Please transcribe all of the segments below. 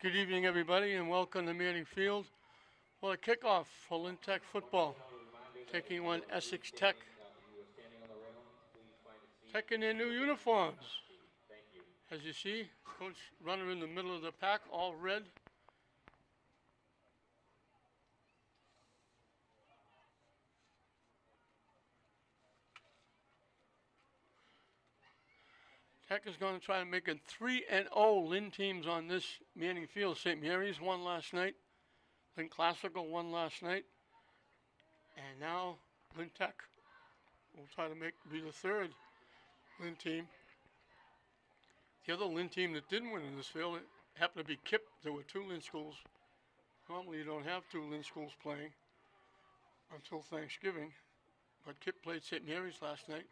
Good evening, everybody, and welcome to Manning Field for the kickoff for Lynn Tech football, taking on Essex Tech. Tech in their new uniforms. As you see, Coach runner in the middle of the pack, all red. Tech is going to try to make it 3-0 Lynn teams on this Manning Field. St. Mary's won last night. Lynn Classical won last night. And now Lynn Tech will try to be the third Lynn team. The other Lynn team that didn't win in this field, it happened to be Kip. There were two Lynn schools. Normally you don't have two Lynn schools playing until Thanksgiving. But Kip played St. Mary's last night.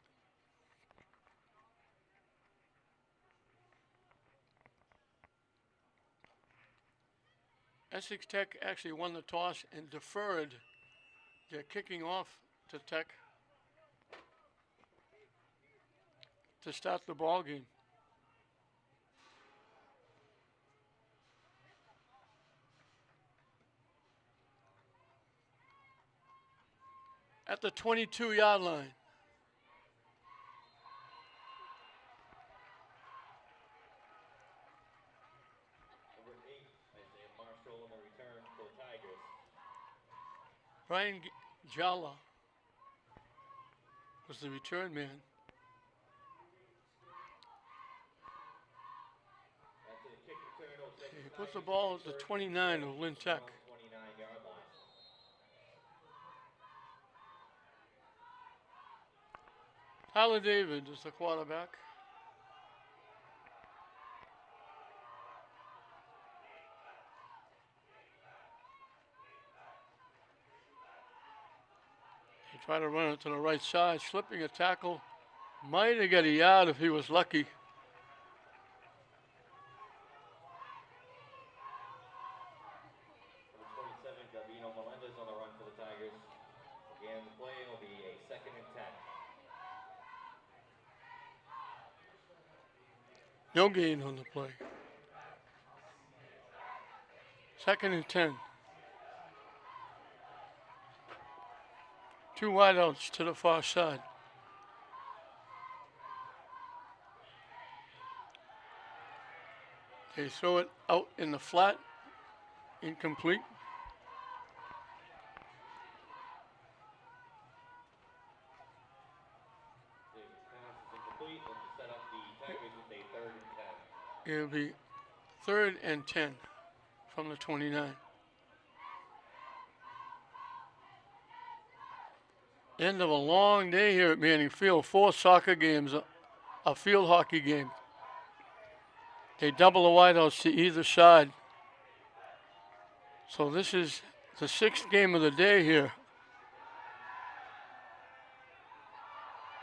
Essex Tech actually won the toss and deferred. They're kicking off to Tech to start the ball game. At the 22-yard line. Brian Jala was the return man. He puts the ball at the 29 of Lynn Tech. Tyler David is the quarterback. He tried to run it to the right side, slipping a tackle. Might have got a yard if he was lucky. No gain on the play. 2nd and 10. Two wideouts to the far side. They throw it out in the flat. Incomplete. It'll be 3rd and 10 from the 29. End of a long day here at Manning Field. 4 soccer games, a field hockey game. They double the wideouts to either side. So this is the 6th game of the day here.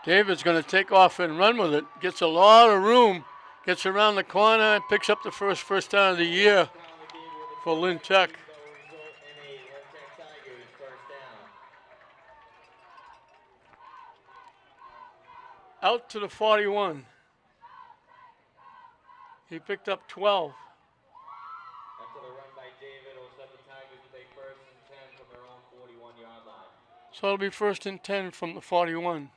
David's going to take off and run with it. Gets a lot of room. Gets around the corner and picks up the first down of the year for Lynn Tech. Out to the 41. He picked up 12. After the run by David, it'll set the Tigers with a 1st and 10 from their own 41-yard line. So it'll be 1st and 10 from the 41.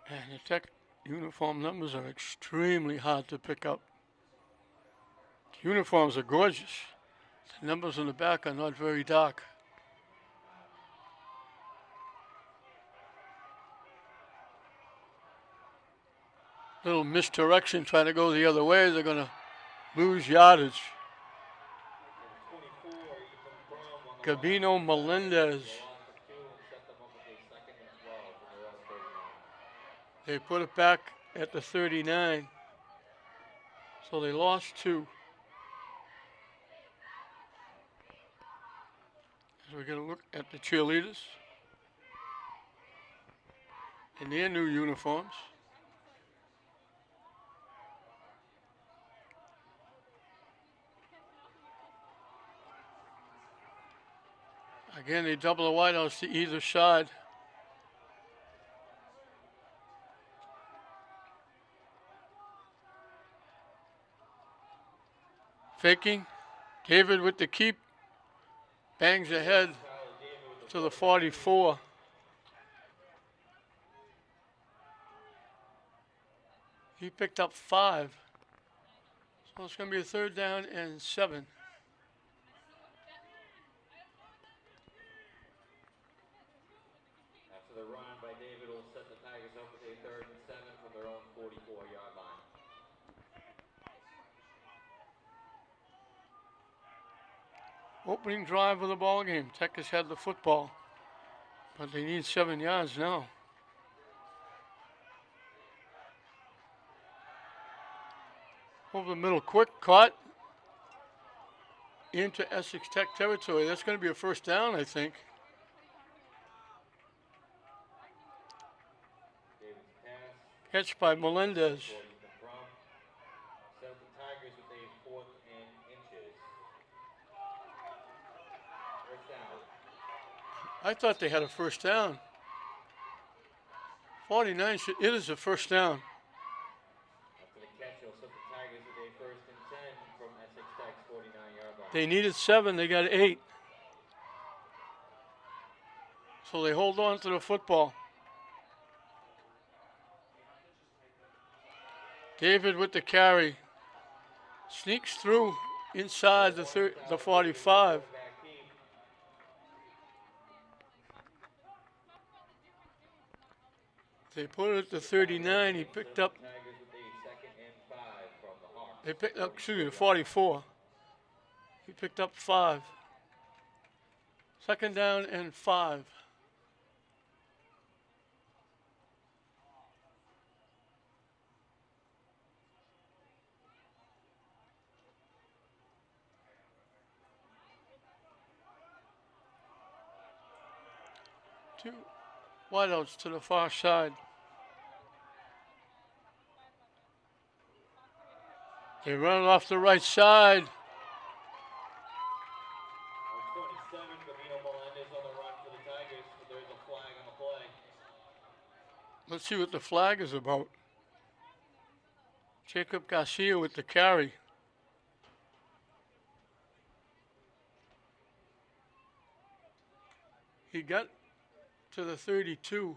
And the Tech uniform numbers are extremely hard to pick up. The uniforms are gorgeous. The numbers on the back are not very dark. Little misdirection trying to go the other way. They're going to lose yardage. Gabino Melendez. They put it back at the 39. So they lost 2. So we're going to look at the cheerleaders in their new uniforms. Again, they double the wideouts to either side. Faking. David with the keep. Bangs ahead Tyler David with to the 44. He picked up 5. So it's going to be a 3rd down and 7. After the run by David will set the Tigers up with a 3rd and 7 from their own 44-yard line. Opening drive of the ball game. Tech has had the football, but they need 7 yards now. Over the middle, quick, caught into Essex Tech territory. That's going to be a 1st down, I think. David's pass. Catch by Melendez. Set the Tigers with a 4th and inches. 1st down. I thought they had a 1st down. 49, it is a 1st down. After the catch, he'll set the Tigers with a 1st and 10 from Essex Tech's 49-yard line. They needed 7, they got 8. So they hold on to the football. David with the carry. Sneaks through inside the 45. They put it at the 39. He picked up. They picked up, excuse me, the 44. He picked up 5. 2nd down and 5. Two wideouts to the far side. They run it off the right side. On 27, Gavino Melendez on the run for the Tigers, but there's a flag on the play. Let's see what the flag is about. Jacob Garcia with the carry. He got to the 32.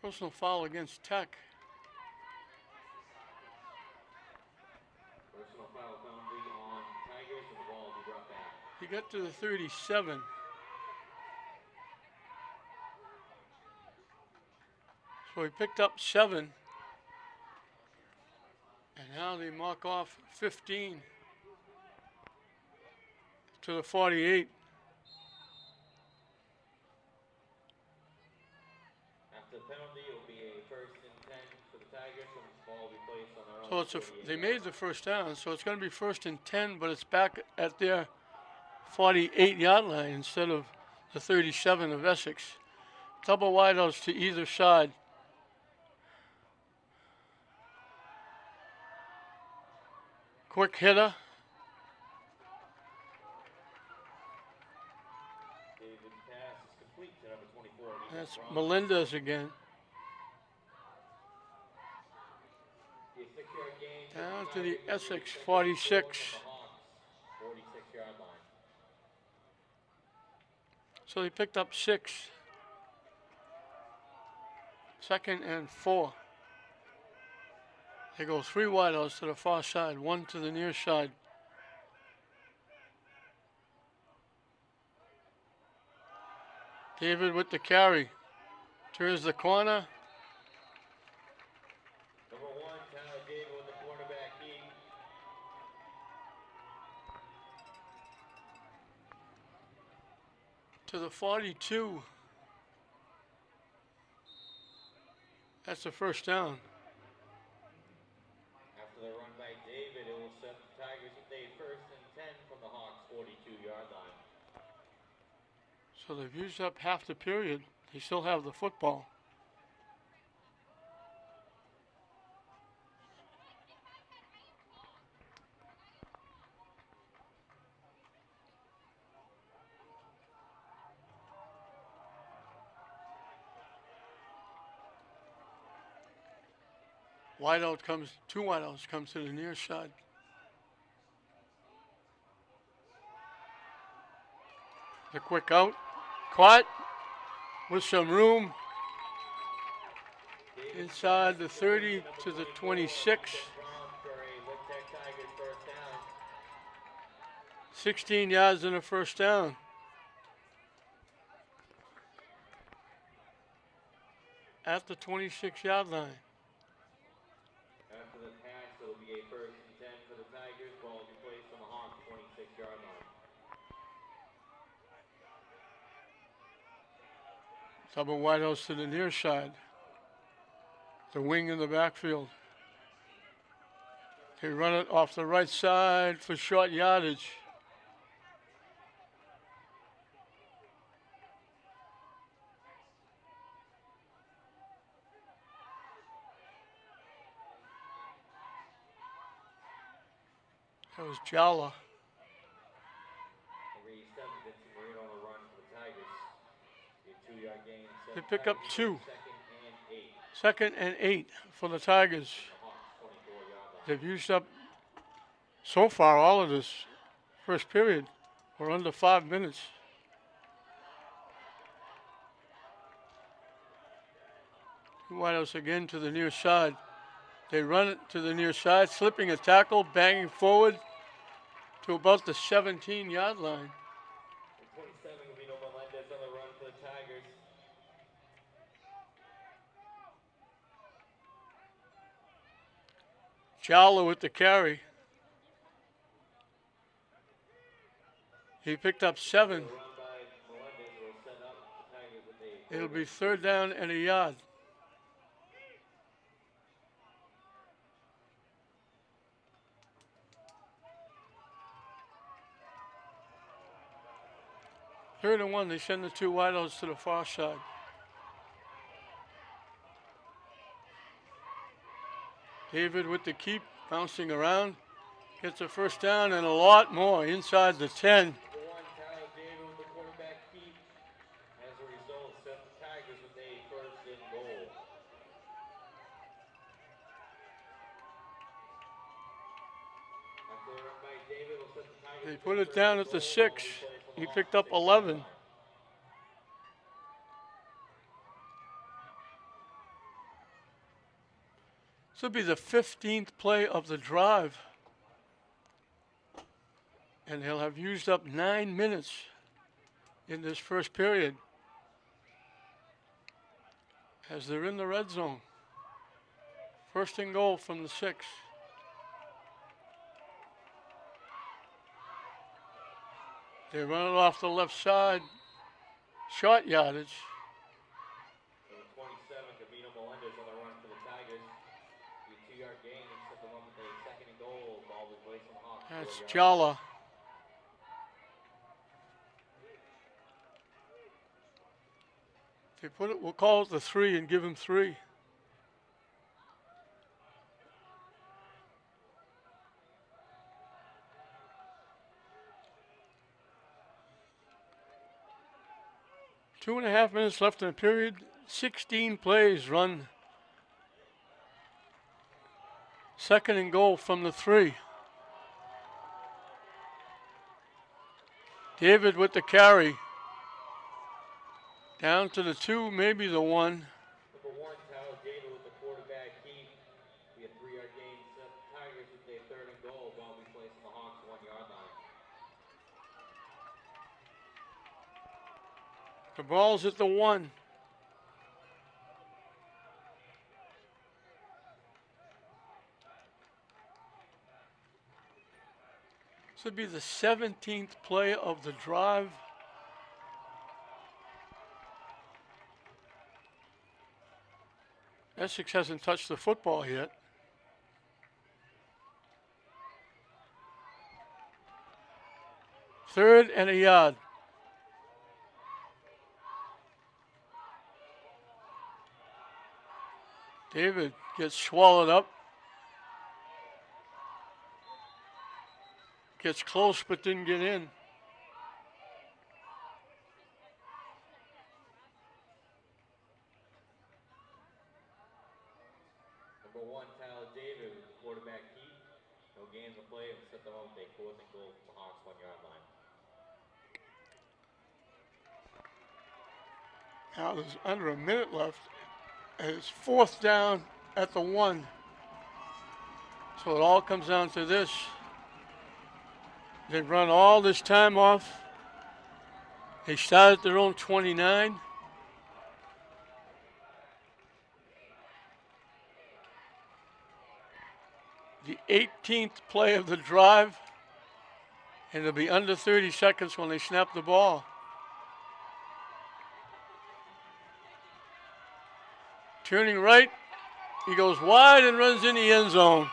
Personal foul against Tech. Personal foul penalty on Tigers, and the ball will be brought back. He got to the 37. So he picked up 7. And now they mark off 15 to the 48. After the penalty, it will be a 1st and 10 for the Tigers, and the ball will be placed on their own. So it's they made the 1st down, so it's going to be 1st and 10, but it's back at their 48-yard line instead of the 37 of Essex. Double wideouts to either side. Quick hitter. David's pass is complete to number 24. That's Melendez again. The 6-yard gain. Down to the Essex 46. 46-yard line. So they picked up 6. 2nd and 4. They go 3 wideouts to the far side, 1 to the near side. David with the carry. Turns the corner. Number 1, Tyler David with the quarterback heat. To the 42. That's the 1st down. After the run by David, it will set the Tigers with a 1st and 10 from the Hawks' 42-yard line. So they've used up half the period. They still have the football. Two wideouts come to the near side. The quick out. Caught with some room inside the 30 to the 26. 16 yards and a first down. At the 26-yard line. After the pass, it'll be a 1st and 10 for the Tigers. Ball will be placed on the Hawks' 26-yard line. Double wideouts to the near side. The wing in the backfield. They run it off the right side for short yardage. That was Jala. Every 7 Vincent Marino on the run for the Tigers. A 2-yard gain. They pick up 2. 2nd and 8. 2nd and 8 for the Tigers. The Hawks' 24-yard line. They've used up so far all of this first period. We're under 5 minutes. Two wideouts again to the near side. They run it to the near side, slipping a tackle, banging forward to about the 17-yard line. The 27 will be Melendez on the run for the Tigers. Jala with the carry. He picked up 7. The run by Melendez will set up the Tigers with a It'll be 3rd down and a yard. Third and 1, they send the 2 wideouts to the far side. David with the keep, bouncing around. Gets a first down and a lot more inside the 10. The one, Tyler David with the quarterback keep. As a result, set the Tigers with a 1st and goal. After the run by David, will set the Tigers They with put a it down 1st at the and 6. goal. Ball will be placed on the He Hawks' picked up 6-yard 11. line. This will be the 15th play of the drive. And he'll have used up 9 minutes in this first period as they're in the red zone. 1st and goal from the 6. They run it off the left side. Short yardage. So the 27, Camino Melendez on the run for the Tigers. The 2-yard gain and set them up with a 2nd and goal. Ball will be placed on the Hawks. That's 4-yard line. Jala. They put it, we'll call it the 3 and give him 3. Two and a half minutes left in the period. 16 plays run. 2nd and goal from the 3. David with the carry. Down to the 2, maybe the 1. Number 1, Tyler David with the quarterback keep. Be a 3-yard gain. Set the Tigers with a 3rd and goal. Ball will be placed on the Hawks' 1-yard line. The ball's at the 1. This would be the 17th play of the drive. Essex hasn't touched the football yet. Third and a yard. David gets swallowed up. Gets close but didn't get in. Number 1, Tyler 4th and goal from the Hawks 1-yard line. Now there's under a minute left. And it's 4th down at the 1. So it all comes down to this. They've run all this time off. They start at their own 29. The 18th play of the drive. And it'll be under 30 seconds when they snap the ball. Turning right, he goes wide and runs in the end zone.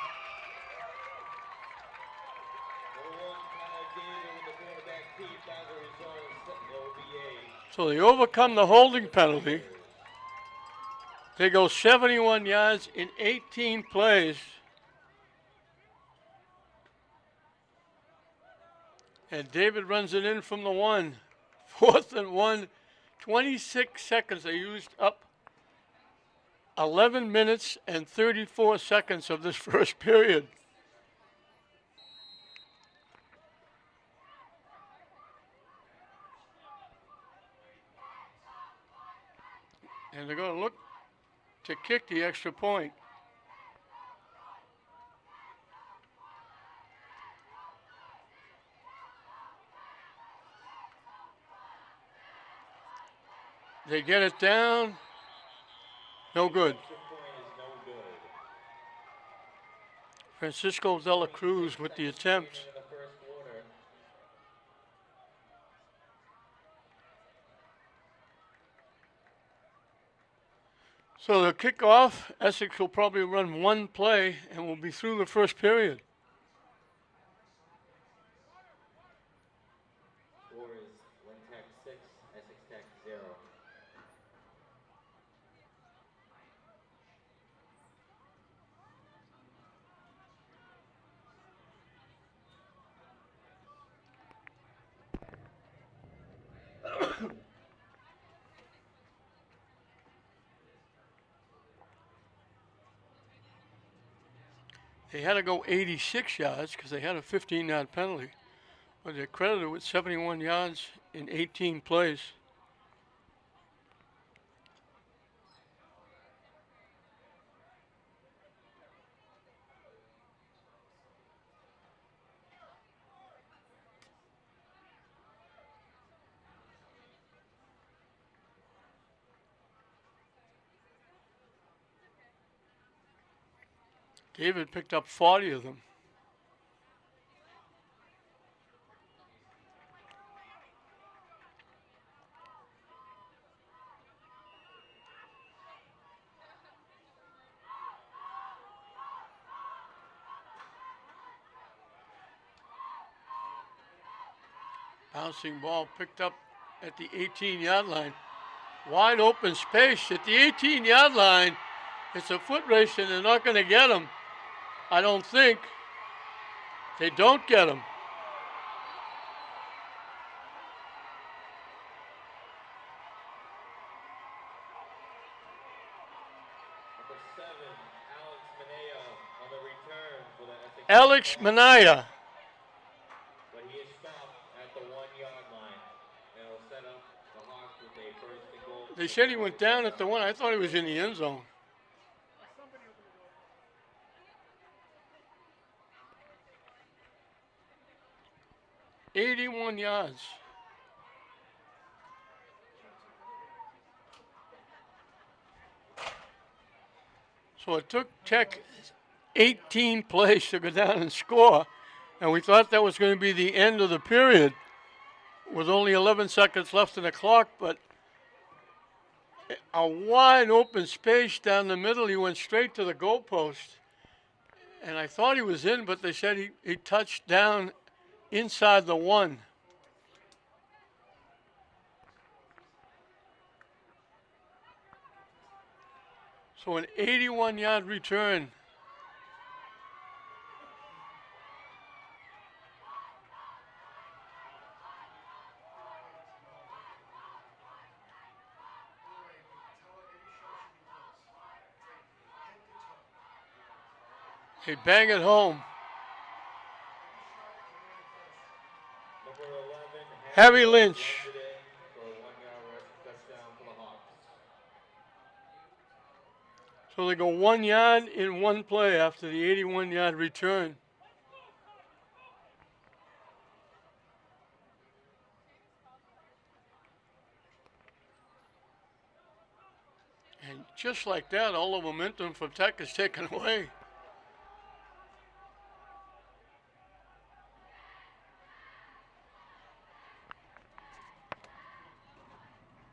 So they overcome the holding penalty. They go 71 yards in 18 plays. And David runs it in from the 1. 4th and 1, 26 seconds. They used up 11 minutes and 34 seconds of this first period. And they're going to look to kick the extra point. They get it down. No good. Francisco de la Cruz with the attempt. So they'll kick off. Essex will probably run one play and we'll be through the first period. Score is Lynn Tech 6, Essex Tech 0. They had to go 86 yards because they had a 15-yard penalty. But they're credited with 71 yards in 18 plays. David picked up 40 of them. Bouncing ball picked up at the 18-yard line. Wide open space at the 18-yard line. It's a foot race and they're not going to get him. I don't think. They don't get him. Number 7, Alex Manea on the return for the Essex. Alex Manaya. But he is stopped at the 1-yard line. And it'll set up the Hawks with a 1st and goal. They said he went down at the 1. I thought he was in the end zone. $81 yards. So it took Tech 18 plays to go down and score, and we thought that was going to be the end of the period with only 11 seconds left in the clock, but a wide open space down the middle. He went straight to the goalpost, and I thought he was in, but they said he touched down inside the 1. So an 81-yard return. They bang it home. Number 11, Harry Lynch Lynch. runs it in for a 1-yard rushing touchdown for the Hawks. So they go 1 yard in one play after the 81-yard return. And just like that, all the momentum from Tech is taken away.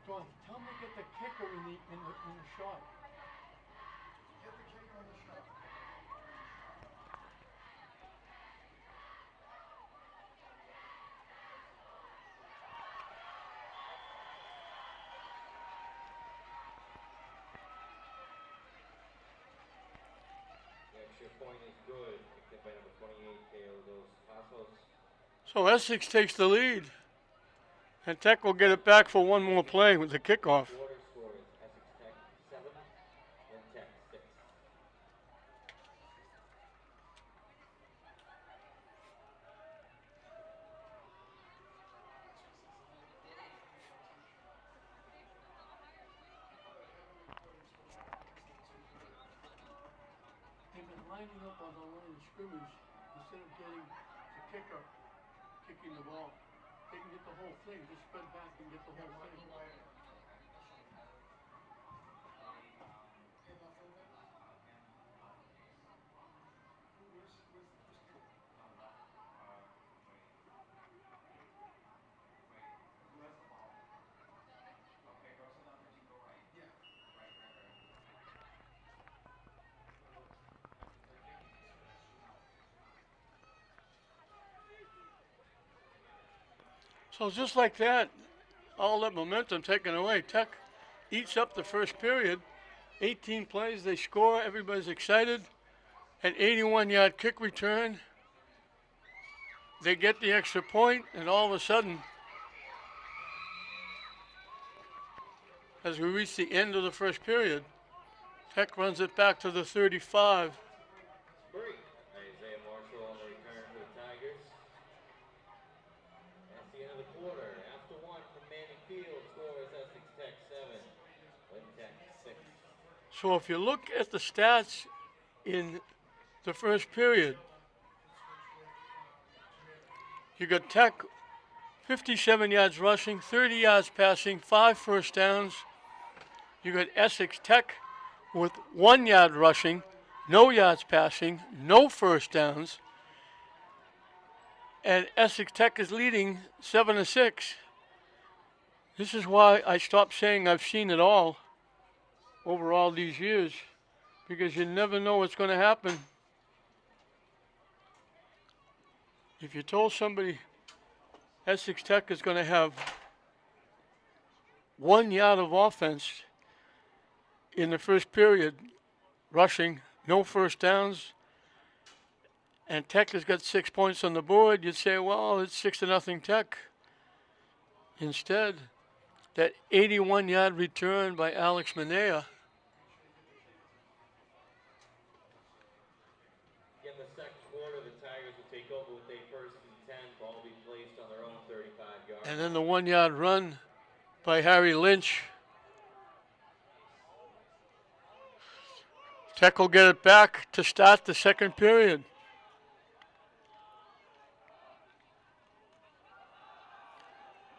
Go on, tell me to get the kicker in the shot. Get the kicker in the shot. The extra point is good. Picked up by number 28, Teo dos Passos. So Essex takes the lead. And Tech will get it back for one more play with the kickoff. Quarter score is Essex Tech 7, Lynn Tech 6. They've been lining up on the line of scrimmage instead of getting the kicker kicking the ball. They can get the whole thing, just spread back and get the whole thing. So just like that, all that momentum taken away. Tech eats up the first period. 18 plays, they score, everybody's excited. An 81-yard kick return. They get the extra point, and all of a sudden, as we reach the end of the first period, Tech runs it back to the 35. Break. Isaiah Marshall on the return for the Tigers. That's the end of the quarter. After one from Manning Field, score is Essex Tech 7, Lynn Tech 6. So if you look at the stats in the first period, you got Tech 57 yards rushing, 30 yards passing, 5 first downs. You got Essex Tech with 1 yard rushing, no yards passing, no first downs. And Essex Tech is leading 7-6. This is why I stopped saying I've seen it all over all these years, because you never know what's going to happen. If you told somebody Essex Tech is going to have 1 yard of offense in the first period, rushing, no first downs, and Tech has got 6 points on the board, you'd say, well, it's 6-0 Tech. Instead, that 81-yard return by Alex Manea. In the second quarter, the Tigers will take over with a 1st and 10. Ball will be placed on their own 35-yard line. And then the 1 yard run by Harry Lynch. Tech will get it back to start the second period.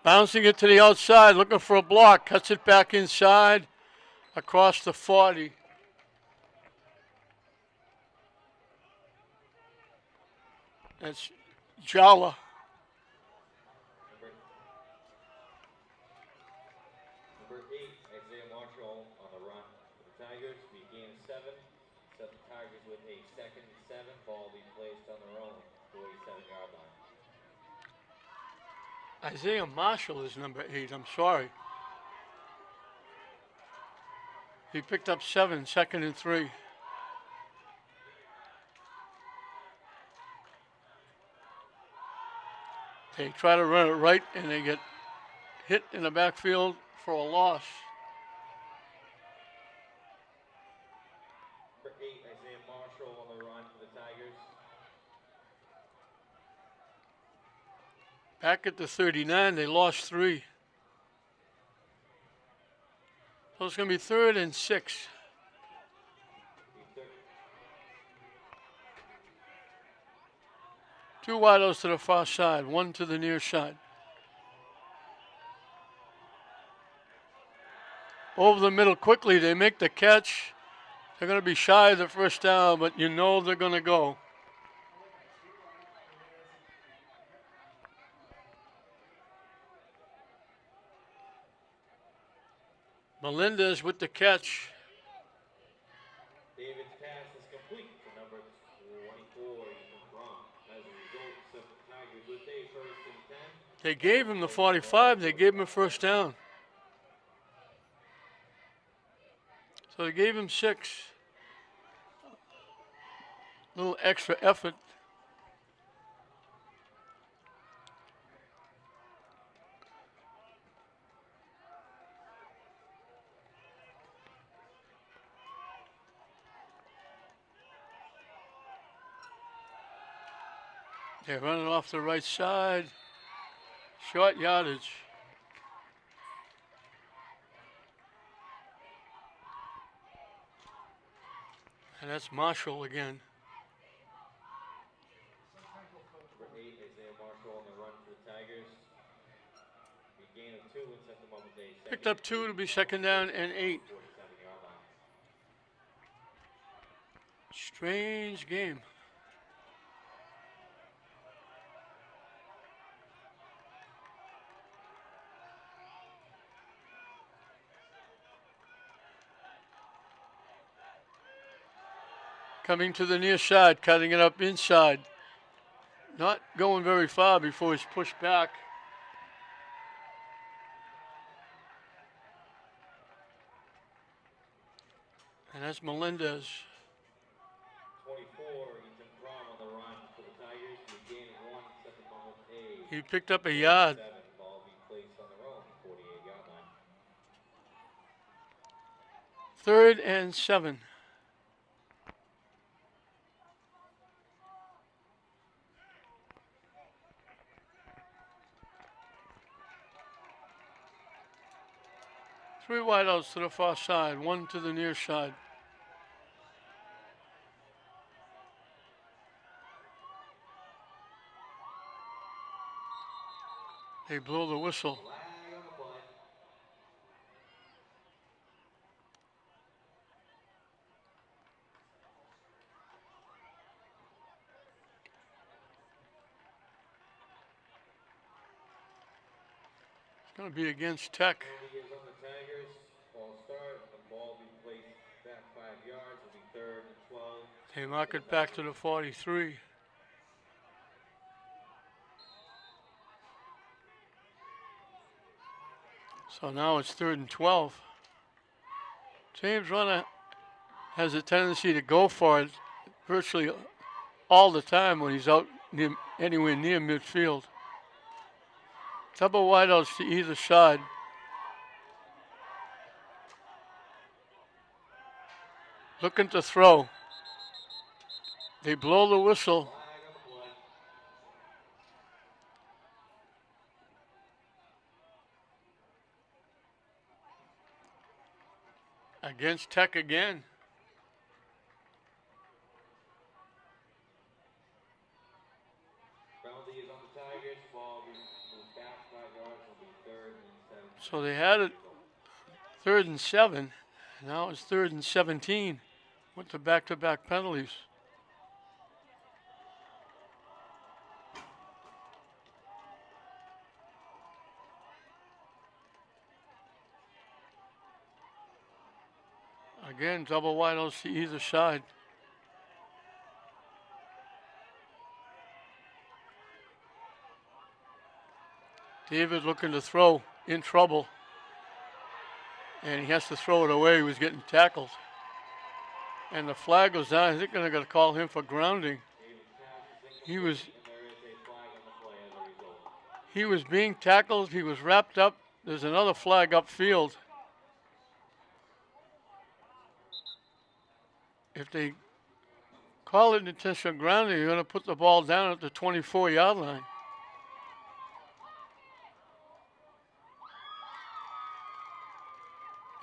Bouncing it to the outside, looking for a block, cuts it back inside, across the 40. That's Jala. Number 8, Isaiah Marshall on the run for the Tigers. Be a gain of 7. Set the Tigers with a 2nd and 7. Ball will be placed on their own 47-yard line. Isaiah Marshall is number 8, I'm sorry. He picked up 7, 2nd and 3. They try to run it right, and they get hit in the backfield for a loss. Number 8, Isaiah Marshall on the run for the Tigers. Back at the 39, they lost 3. So it's going to be 3rd and 6. The third, 2 wideouts to the far side, 1 to the near side. Over the middle quickly, they make the catch. They're going to be shy of the first down, but you know they're going to go. Melendez with the catch. David's pass is complete to number 24, Ethan Crum. As a result, the Tigers with a first and 10. They gave him the 45. They gave him a first down. So they gave him 6. A little extra effort. They're running off the right side. Short yardage. And that's Marshall again. Number 8, Isaiah Marshall on the run for the Tigers. A gain of 2 and sent them on the day. Picked up 2 to be second down and 8. 47-yard line. Strange game. Coming to the near side, cutting it up inside. Not going very far before he's pushed back. And that's Melendez. 24, Ethan Crum on the run for the Tigers. A gain of 1, sent them on the day. He picked up a yard. 7, ball being placed on their own 48-yard line. 3rd and 7. Three wideouts to the far side, 1 to the near side. They blow the whistle. Flag on the play. It's going to be against Tech. Penalty is on the Tigers. Ball start. The ball be placed back 5 yards. Will be 3rd and 12. They mark it back to the 43. So now it's 3rd and 12. James Runner has a tendency to go for it virtually all the time when he's out anywhere near midfield. Double wideouts to either side. Looking to throw. They blow the whistle. Flag on the play. Against Tech again. Penalty is on the Tigers. Ball be moved back 5 yards. Will be 3rd and 7. So they had it 3rd and 7. Now it's 3rd and 17 with the back-to-back penalties. Again, double wideouts to either side. David looking to throw, in trouble. And he has to throw it away. He was getting tackled. And the flag goes down. I think they're going to call him for grounding. He was And there is a flag on the play as a result. he was being tackled. He was wrapped up. There's another flag upfield. If they call it intentional grounding, you're going to put the ball down at the 24-yard line.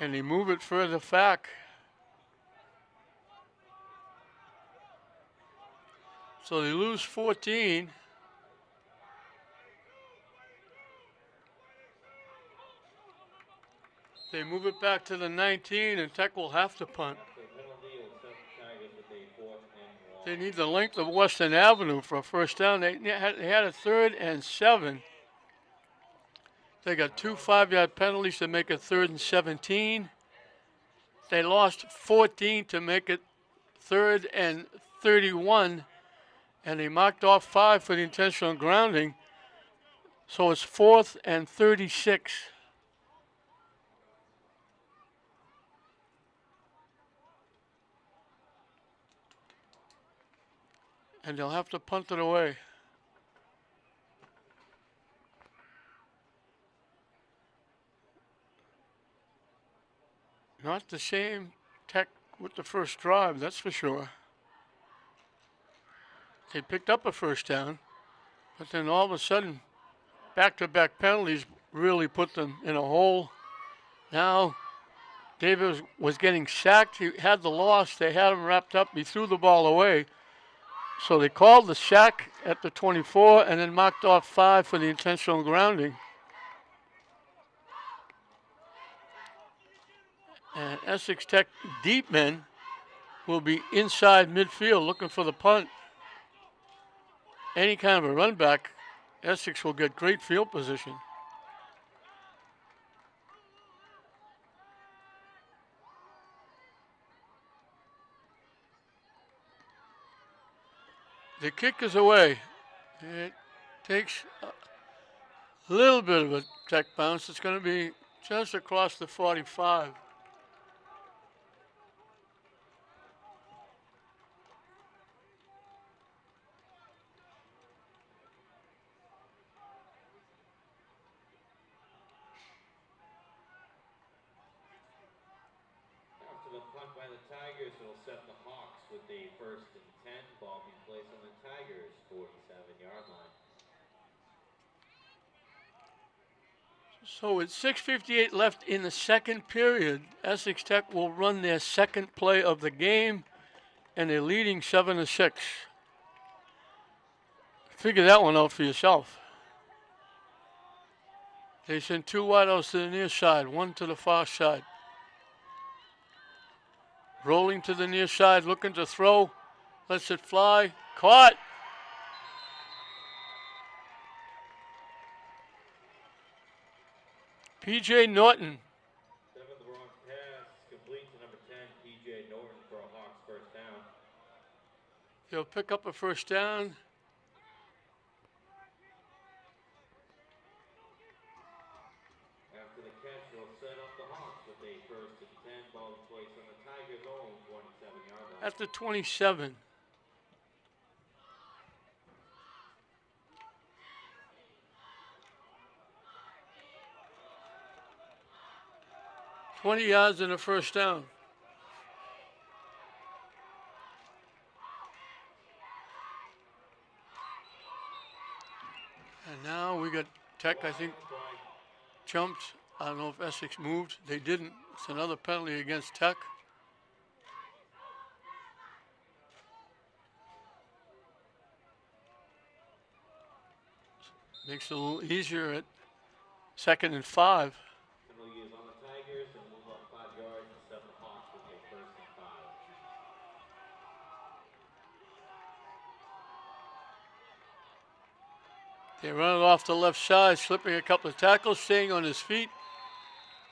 And they move it further back. So they lose 14. They move it back to the 19, and Tech will have to punt. After the penalty, it will set the Tigers with a 4th and 1. They need the length of Western Avenue for a first down. They had a 3rd and 7. They got 2 5-yard penalties to make it 3rd and 17. They lost 14 to make it 3rd and 31. And they marked off 5 for the intentional grounding. So it's 4th and 36. And they'll have to punt it away. Not the same Tech with the first drive, that's for sure. They picked up a first down, but then all of a sudden, back-to-back penalties really put them in a hole. Now, Davis was getting sacked. He had the loss. They had him wrapped up. He threw the ball away. So they called the sack at the 24 and then marked off 5 for the intentional grounding. And Essex Tech deep men will be inside midfield looking for the punt. Any kind of a run back, Essex will get great field position. The kick is away. It takes a little bit of a Tech bounce. It's going to be just across the 45. After the punt by the Tigers, it will set the Hawks with a 1st and 10. Ball being placed on the Tigers' 47-yard line. So with 6:58 left in the second period, Essex Tech will run their second play of the game, and they're leading 7-6. Figure that one out for yourself. They send 2 wideouts to the near side, 1 to the far side. Rolling to the near side, looking to throw, lets it fly, caught. P.J. Norton. 7th wrong pass, complete to number 10, P.J. Norton for a Hawks 1st down. They'll pick up a first down. After the catch, they'll set up the Hawks with a 1st and 10. Ball placed on the Tigers' own 27-yard line. At the 27. $20 yards and a first down. And now we got Tech, I think, jumped. I don't know if Essex moved. They didn't. It's another penalty against Tech. Makes it a little easier at 2nd and 5. Penalty is on the Tigers and move up 5 yards and set the Hawks with a 1st and 5. They run it off the left side, slipping a couple of tackles, staying on his feet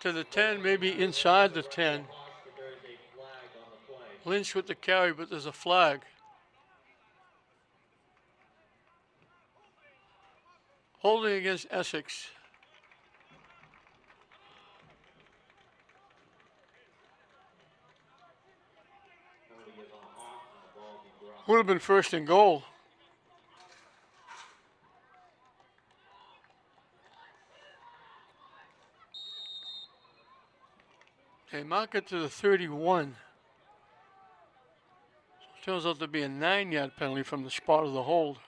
to the 10, maybe inside the 10. Hawks, but there is a flag on the play. Lynch with the carry, but there's a flag. Holding against Essex. Penalty is on the Hawks and the ball will be brought. Would have been 1st and goal. They mark it to the 31. So it turns out to be a 9-yard penalty from the spot of the hold.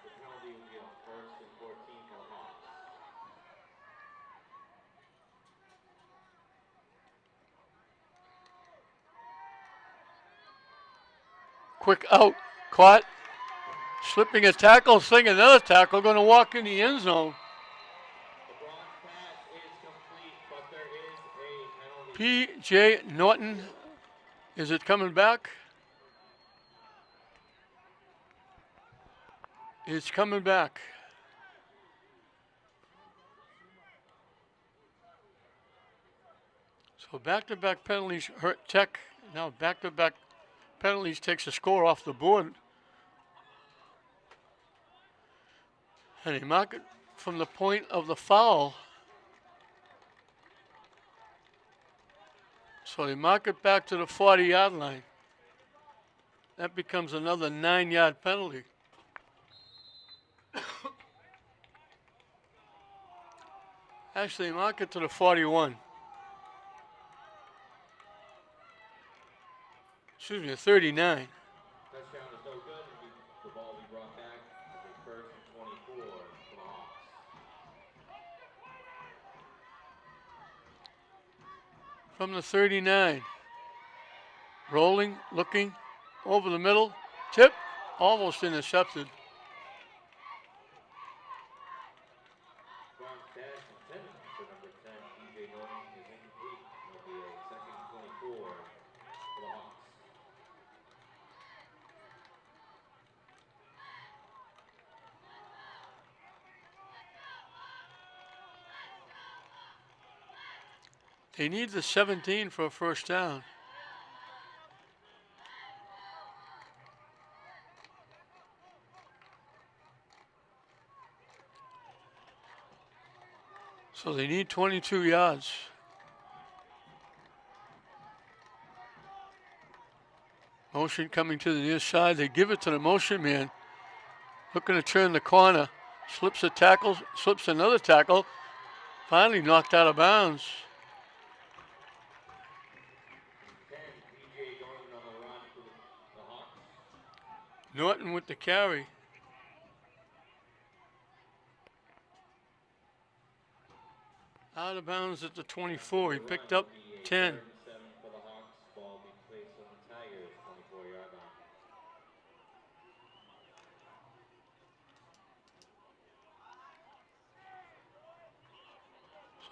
The penalty will be a quick out. Caught. Slipping a tackle, sling another tackle, going to walk in the end zone. LeBron's pass is complete, but there is a penalty. P.J. Norton. Is it coming back? It's coming back. So back-to-back penalties hurt Tech. Now back-to-back penalties takes a score off the board. And they mark it from the point of the foul. So they mark it back to the 40-yard line. That becomes another 9-yard penalty. Actually, mark it to the 41. Excuse me, the 39. Touchdown is no good. The ball will be brought back as a first and 24 for the Hawks. From the 39. Rolling, looking, over the middle. Tip, almost intercepted. LeBron's pass intended for number 10, P.J. Norton, is incomplete. It'll be a second and 24 for the Hawks. They need the 17 for a first down. So they need 22 yards. Motion coming to the near side. They give it to the motion man. Looking to turn the corner. Slips a tackle, slips another tackle. Finally knocked out of bounds. 10, P.J. Norton on the run for the Hawks. Norton with the carry. Out of bounds at the 24. He picked up 10. 3rd and 7 for the Hawks. Ball will be placed on the Tigers' 24-yard line.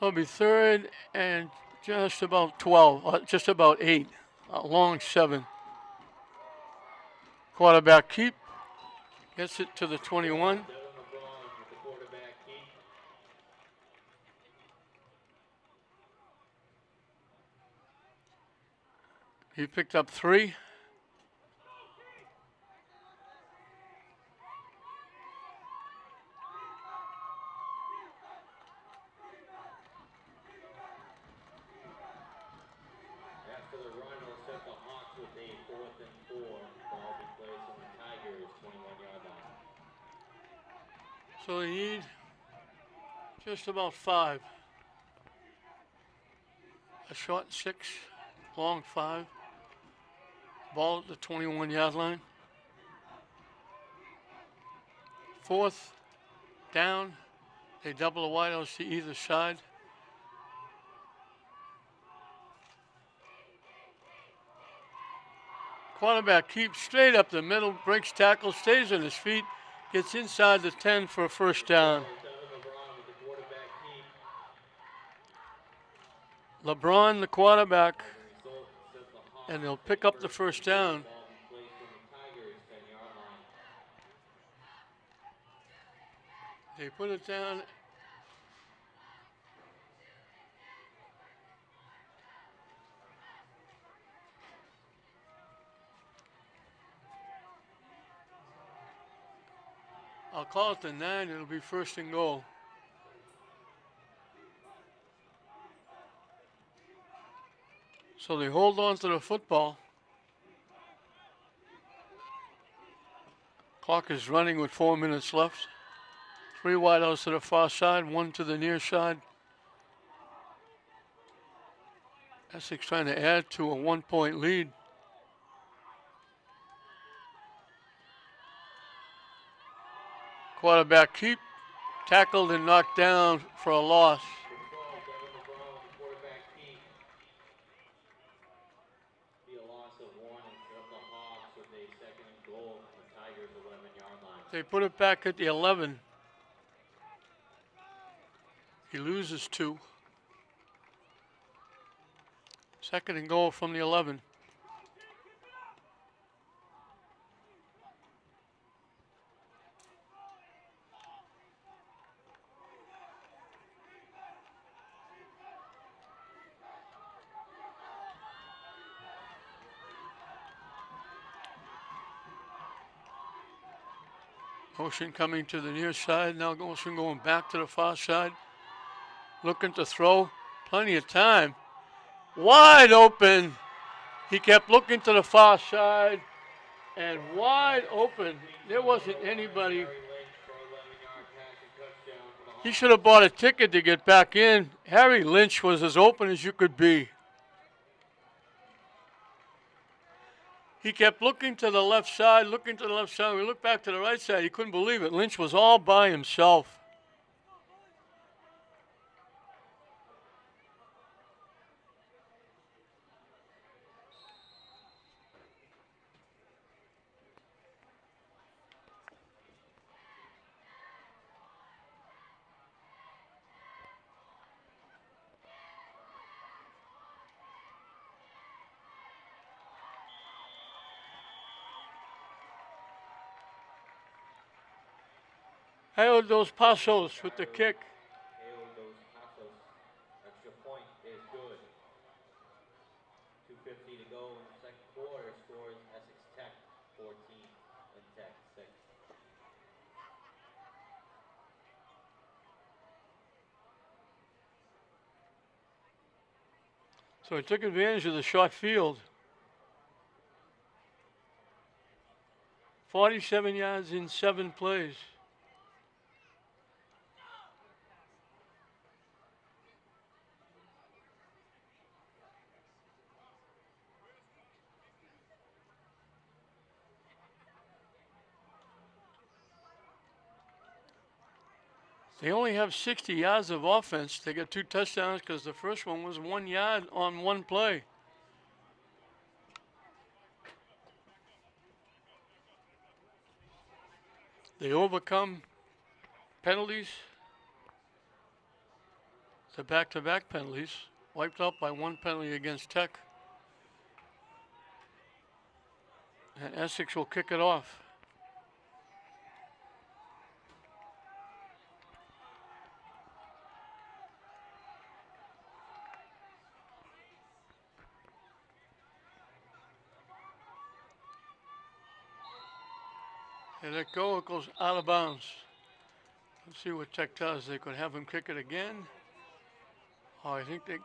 So it'll be 3rd and just about 12, just about 8. A long 7. Quarterback keep. Gets it to the 21. Devin LeBron with the quarterback keep. He picked up 3. After the run, it'll set the Hawks with a 4th and 4. Ball will be placed on the Tigers' 21-yard line. So they need just about 5. A short 6, long 5. Ball at the 21-yard line. 4th down. They double the wideouts to either side. Quarterback keeps straight up the middle, breaks tackle, stays on his feet, gets inside the 10 for a first down. Devin LeBron with the quarterback keep. LeBron, the quarterback, As a result, it sets the Hawks and they'll with a pick up the 1st first and 10. down. Ball will be placed on the Tigers' 10-yard line. They put it down. I'll call it the 9. It'll be 1st and goal. So they hold on to the football. Clock is running with 4 minutes left. 3 wideouts to the far side, 1 to the near side. Essex trying to add to a 1-point lead. Quarterback keep, tackled and knocked down for a loss. Control, Devin LeBron with the quarterback keep. Be a loss of 1 and set up the Hawks with a second and goal from the Tigers' 11-yard line. They put it back at the 11. He loses 2. Second and goal from the 11. Motion coming to the near side. Now motion going back to the far side. Looking to throw. Plenty of time. Wide open. He kept looking to the far side. And wide open. There wasn't anybody. Harry Lynch for 11-yard passing touchdown for the He Hawks. should have bought a ticket to get back in. Harry Lynch was as open as you could be. He kept looking to the left side, looking to the left side. We looked back to the right side. He couldn't believe it. Lynch was all by himself. Hey, those Pasos with the kick. Hail dos Pasos. Extra point is good. 2:50 to go in the second quarter. Scores Essex Tech 14 and Tech 6. So he took advantage of the short field. 47 yards in 7 plays. They only have 60 yards of offense. They got 2 touchdowns because the first one was 1 yard on 1 play. They overcome penalties. The back-to-back penalties, wiped out by 1 penalty against Tech. And Essex will kick it off. They let go, it goes out of bounds. Let's see what Tech does. They could have him kick it again. Oh, I think they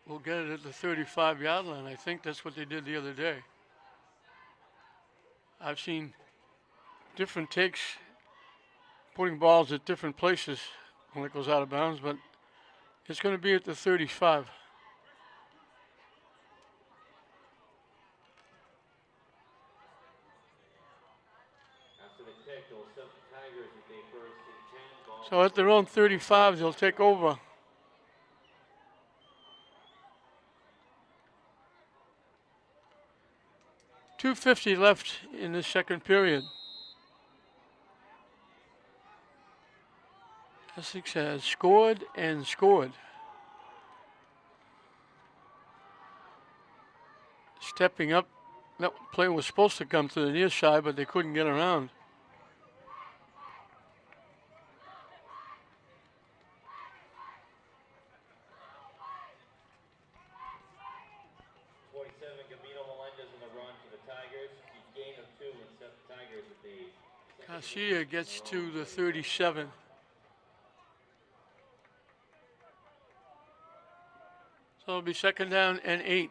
will get it at the 35-yard line. I think that's what they did the other day. I've seen different takes putting balls at different places when it goes out of bounds, but it's going to be at the 35. After the kick, they'll set the Tigers with a first and 10. Ball So at their own 35, they'll take over. .250 left in the second period. Essex has scored and scored. Stepping up. That play was supposed to come to the near side, but they couldn't get around. Garcia gets to the 37. So it'll be second down and 8.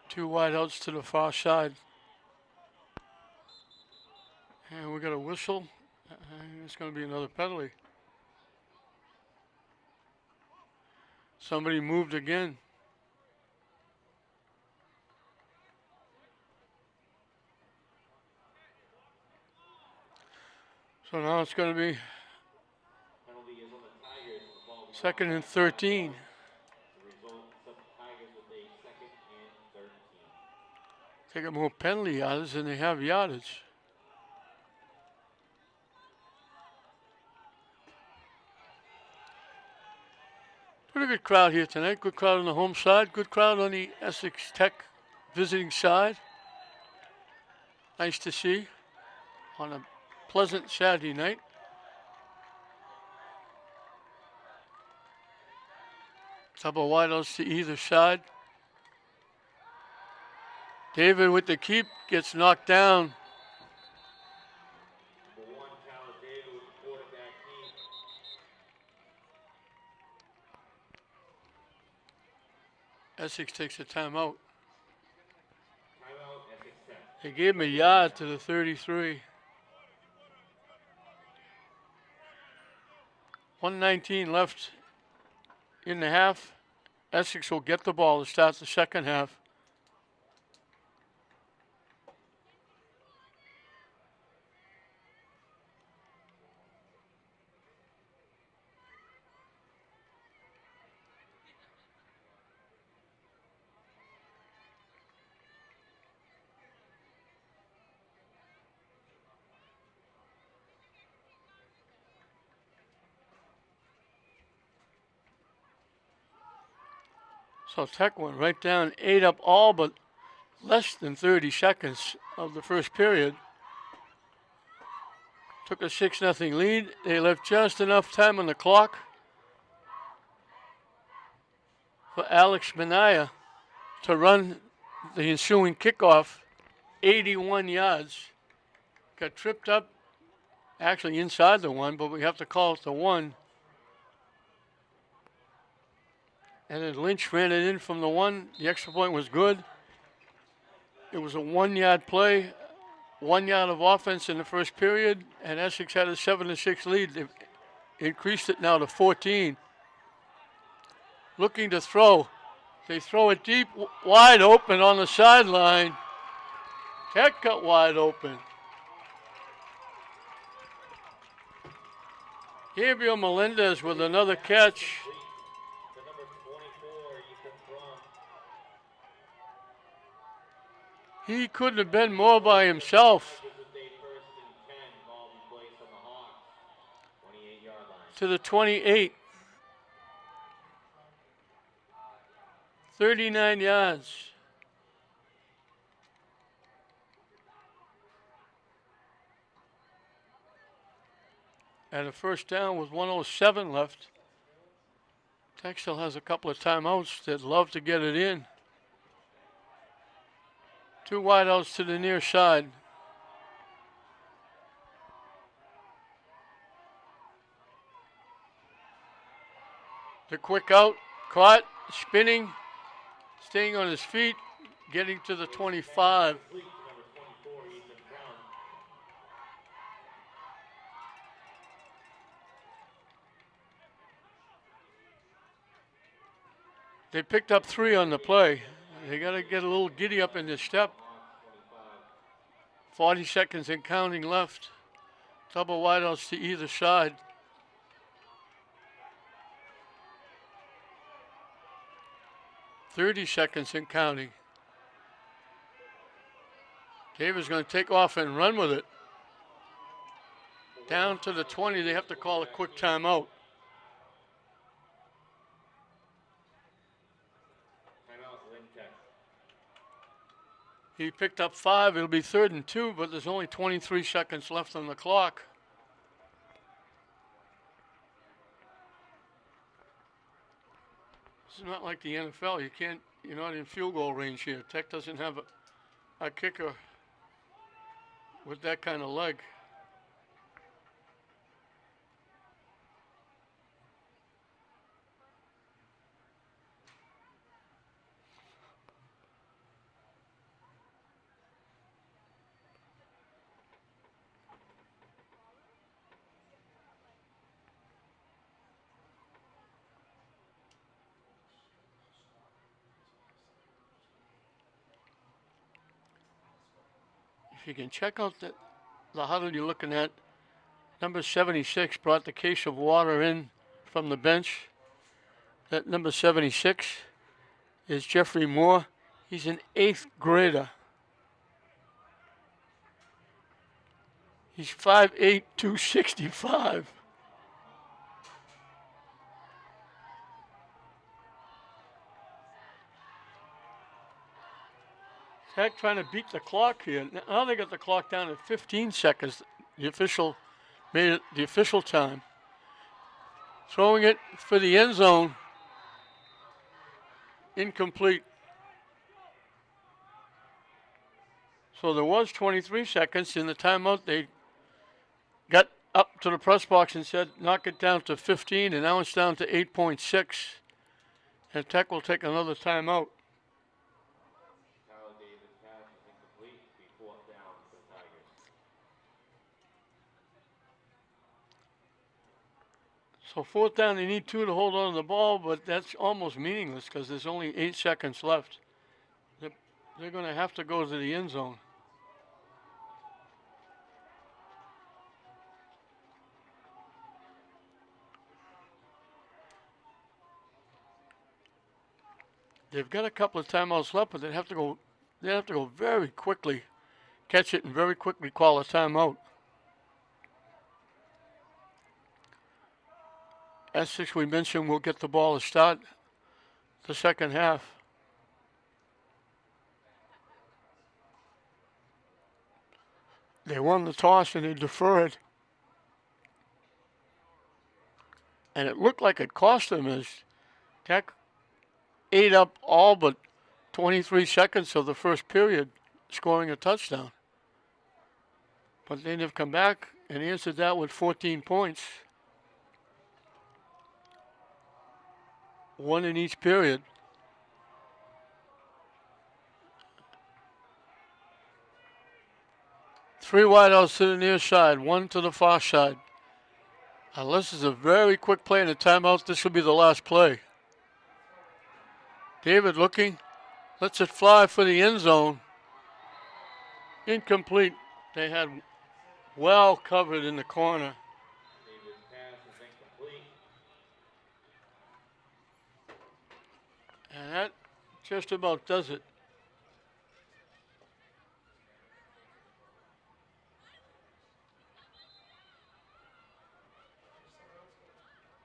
Two wideouts to the far side. And we got a whistle. It's going to be another penalty. Somebody moved again. So now it's going to be Penalty is on the Tigers. The ball will be second brought and back. 13. The result sets the Tigers with a second and 13. They got more penalty yards than they have yardage. Pretty good crowd here tonight. Good crowd on the home side. Good crowd on the Essex Tech visiting side. Nice to see on a pleasant Saturday night. Couple wideouts to either side. David with the keep gets knocked down. Number 1, Tyler David with the quarterback keep. Essex takes a timeout. Timeout, Essex Tech. They gave him a yard to the 33. 1:19 left in the half. Essex will get the ball to start the second half. So Tech went right down, ate up all but less than 30 seconds of the first period. Took a 6-0 lead. They left just enough time on the clock for Alex Minaya to run the ensuing kickoff 81 yards. Got tripped up actually inside the one, but we have to call it the one. And then Lynch ran it in from the one. The extra point was good. It was a 1-yard play, 1 yard of offense in the first period, and Essex had a 7-6 lead. They've increased it now to 14. Looking to throw. They throw it deep, wide open on the sideline. Tech got wide open. Gabriel Melendez with another catch. The number 24, Ethan Crum. He couldn't have been more by himself. Tigers with a first and 10. Ball will be placed on the Hawks. 28-yard line. To the 28. 39 yards. And a first down with 1:07 left. Tech still has a couple of timeouts. They'd love to get it in. 2 wideouts to the near side. The quick out, caught, spinning, staying on his feet, getting to the 25. Complete to number 24, Ethan Crum. They picked up 3 on the play. They got to get a little giddy up in their step. Hawks 25. 40 seconds and counting left. Double wideouts to either side. .30 seconds and counting. Davis going to take off and run with it. Down to the 20, they have to call a quick timeout. Timeout, Lynn Tech. He picked up 5. It'll be 3rd and 2, but there's only 23 seconds left on the clock. It's not like the NFL. You're not in field goal range here. Tech doesn't have a kicker with that kind of leg. If you can check out the huddle you're looking at, Number 76 brought the case of water in from the bench. That number 76 is Jeffrey Moore. He's an 8th grader. He's 5'8", 265. Tech trying to beat the clock here. Now they got the clock down at 15 seconds. The official made it the official time. Throwing it for the end zone. Incomplete. So there was 23 seconds in the timeout. They got up to the press box and said, knock it down to 15, and now it's down to 8.6. And Tech will take another timeout. David's pass is incomplete. Be 4th down for the Tigers. So 4th down, they need 2 to hold on to the ball, but that's almost meaningless because there's only 8 seconds left. They're going to have to go to the end zone. They've got a couple of timeouts left, but they have to go. They have to go very quickly, catch it, and very quickly call a timeout. Essex, we mentioned, will get the ball to start the second half. They won the toss and they deferred. And it looked like it cost them as Tech ate up all but 23 seconds of the first period, scoring a touchdown. But then they've come back and answered that with 14 points. 1 in each period. Three wideouts to the near side, 1 to the far side. Unless this is a very quick play in a timeout, this will be the last play. David looking, lets it fly for the end zone. Incomplete. They had well covered in the corner. David's pass is incomplete. And that just about does it.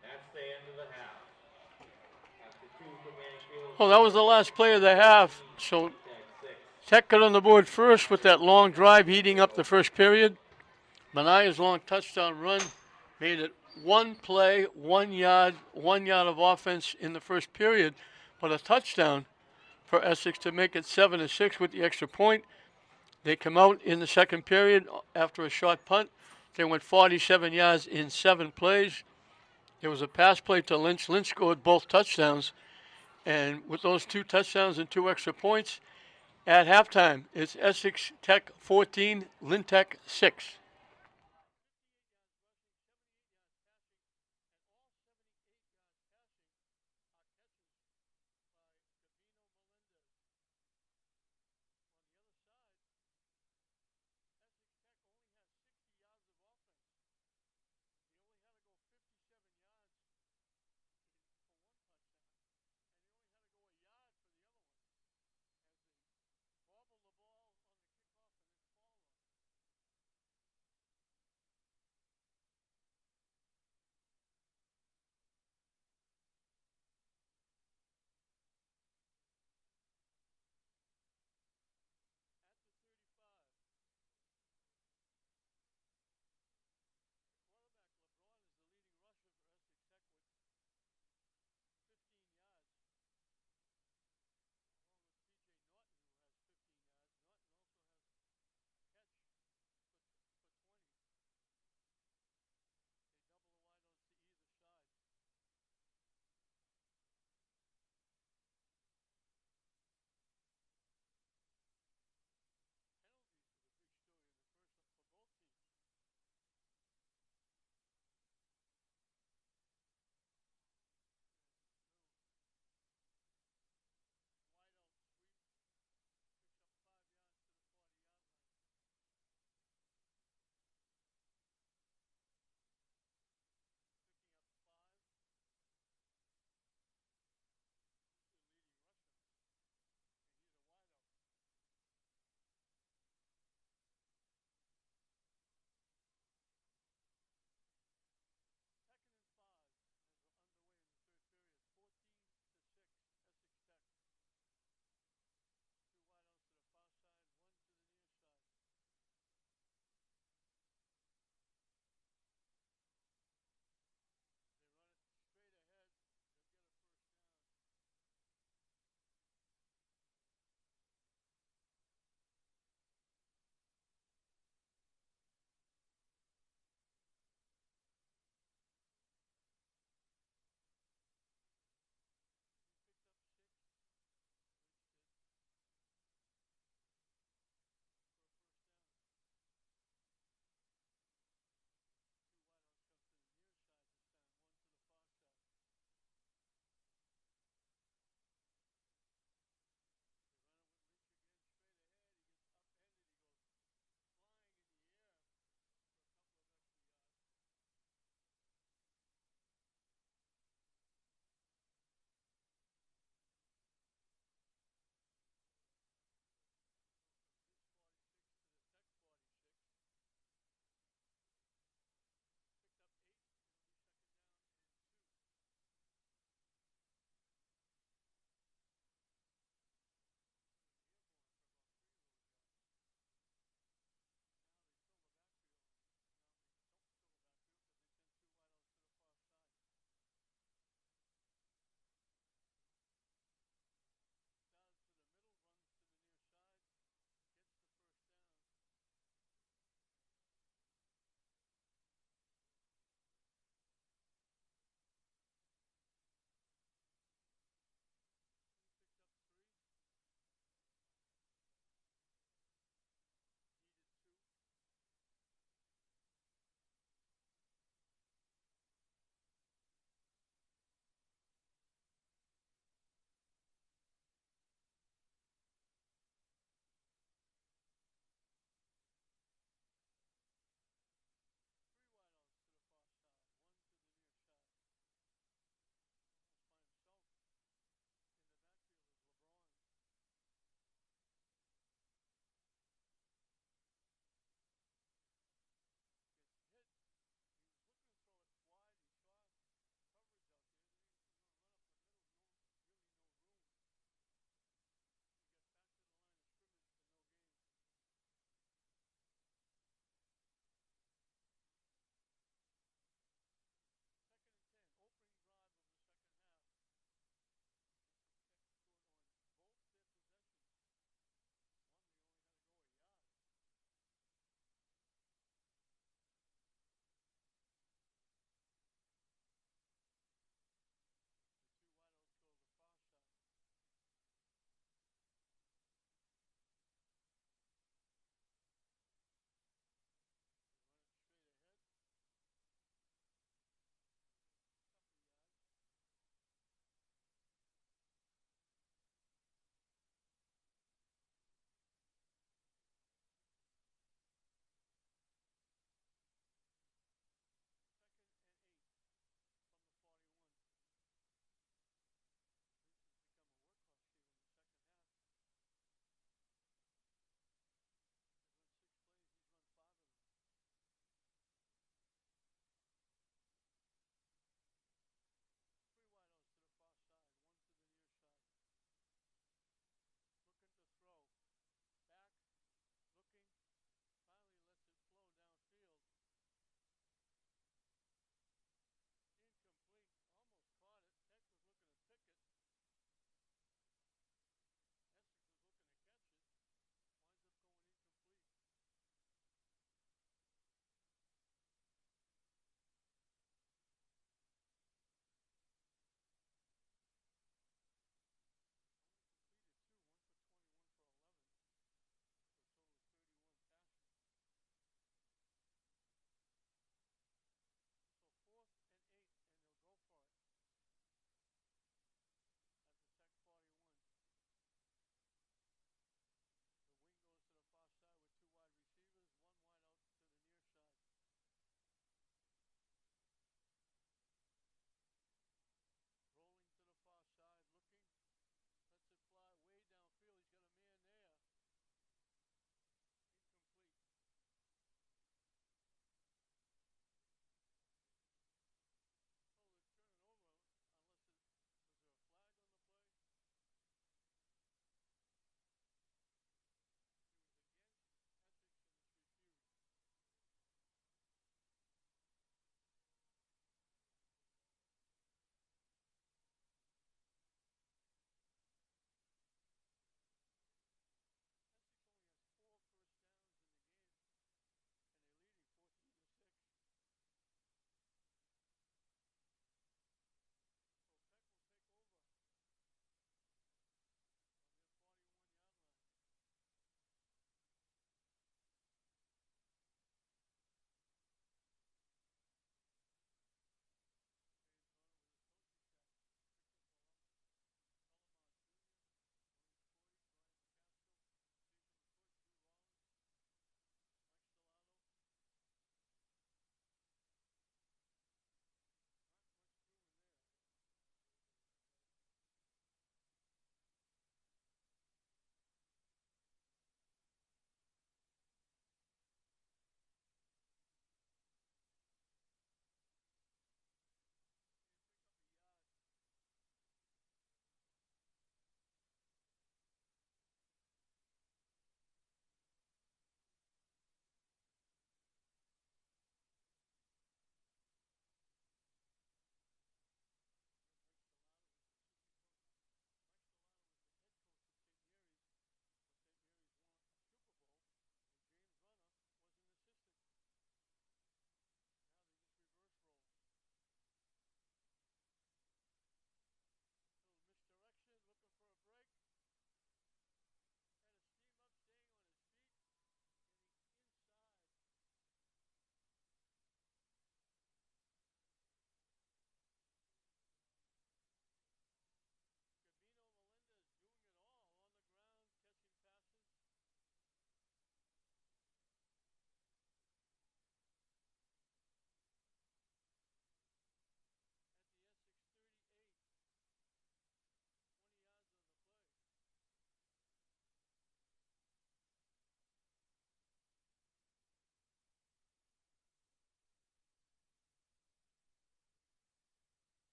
That's the end of the half. After 2 remaining field. Oh, that was the last play of the half. So Tech 6. Tech got on the board first with that long drive heating up the first period. Manaya's long touchdown run made it 1 play, 1 yard, 1 yard of offense in the first period, but a touchdown for Essex to make it 7-6 with the extra point. They come out in the second period after a short punt. They went 47 yards in 7 plays. There was a pass play to Lynch. Lynch scored both touchdowns. And with those 2 touchdowns and 2 extra points, at halftime, it's Essex Tech 14, Lynn Tech 6.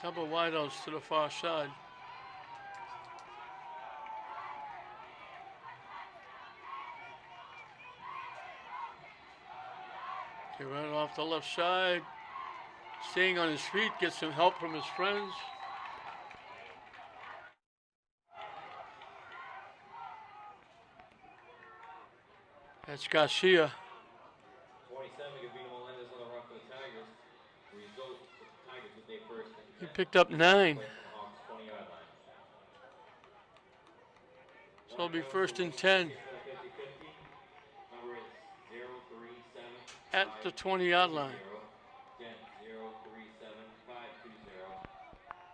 Double wideouts to the far side. He ran off the left side. Staying on his feet, gets some help from his friends. That's Garcia. 27, Gavino Melendez on the run for the Tigers. Result, the Tigers with their first and He 10. picked up 9. Play from the Hawks 20-yard line. So it'll be first and 10 Number is 037 at the 20-yard line. 10 037 520.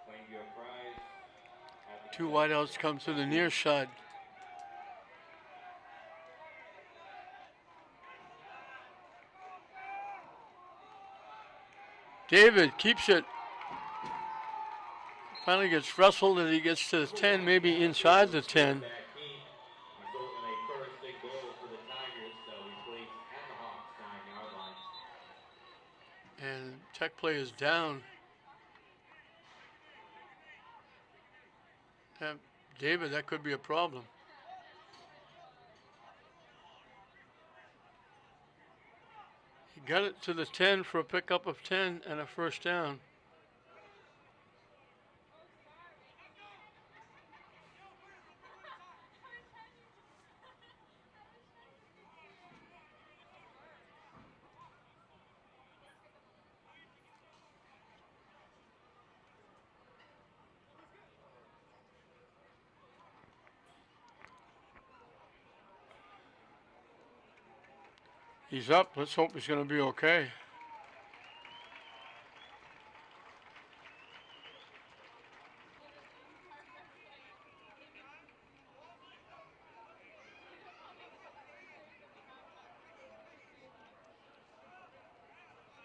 Claim your prize. At the 2 wideouts come to the near side. David keeps it. Finally gets wrestled as he gets to the 10, maybe inside the 10. back heat, result in a first and goal for the Tigers that will be placed at the Hawks 9-yard line. And Tech play is down. David, that could be a problem. He got it to the 10 for a pickup of 10 and a first down. He's up. Let's hope he's going to be okay.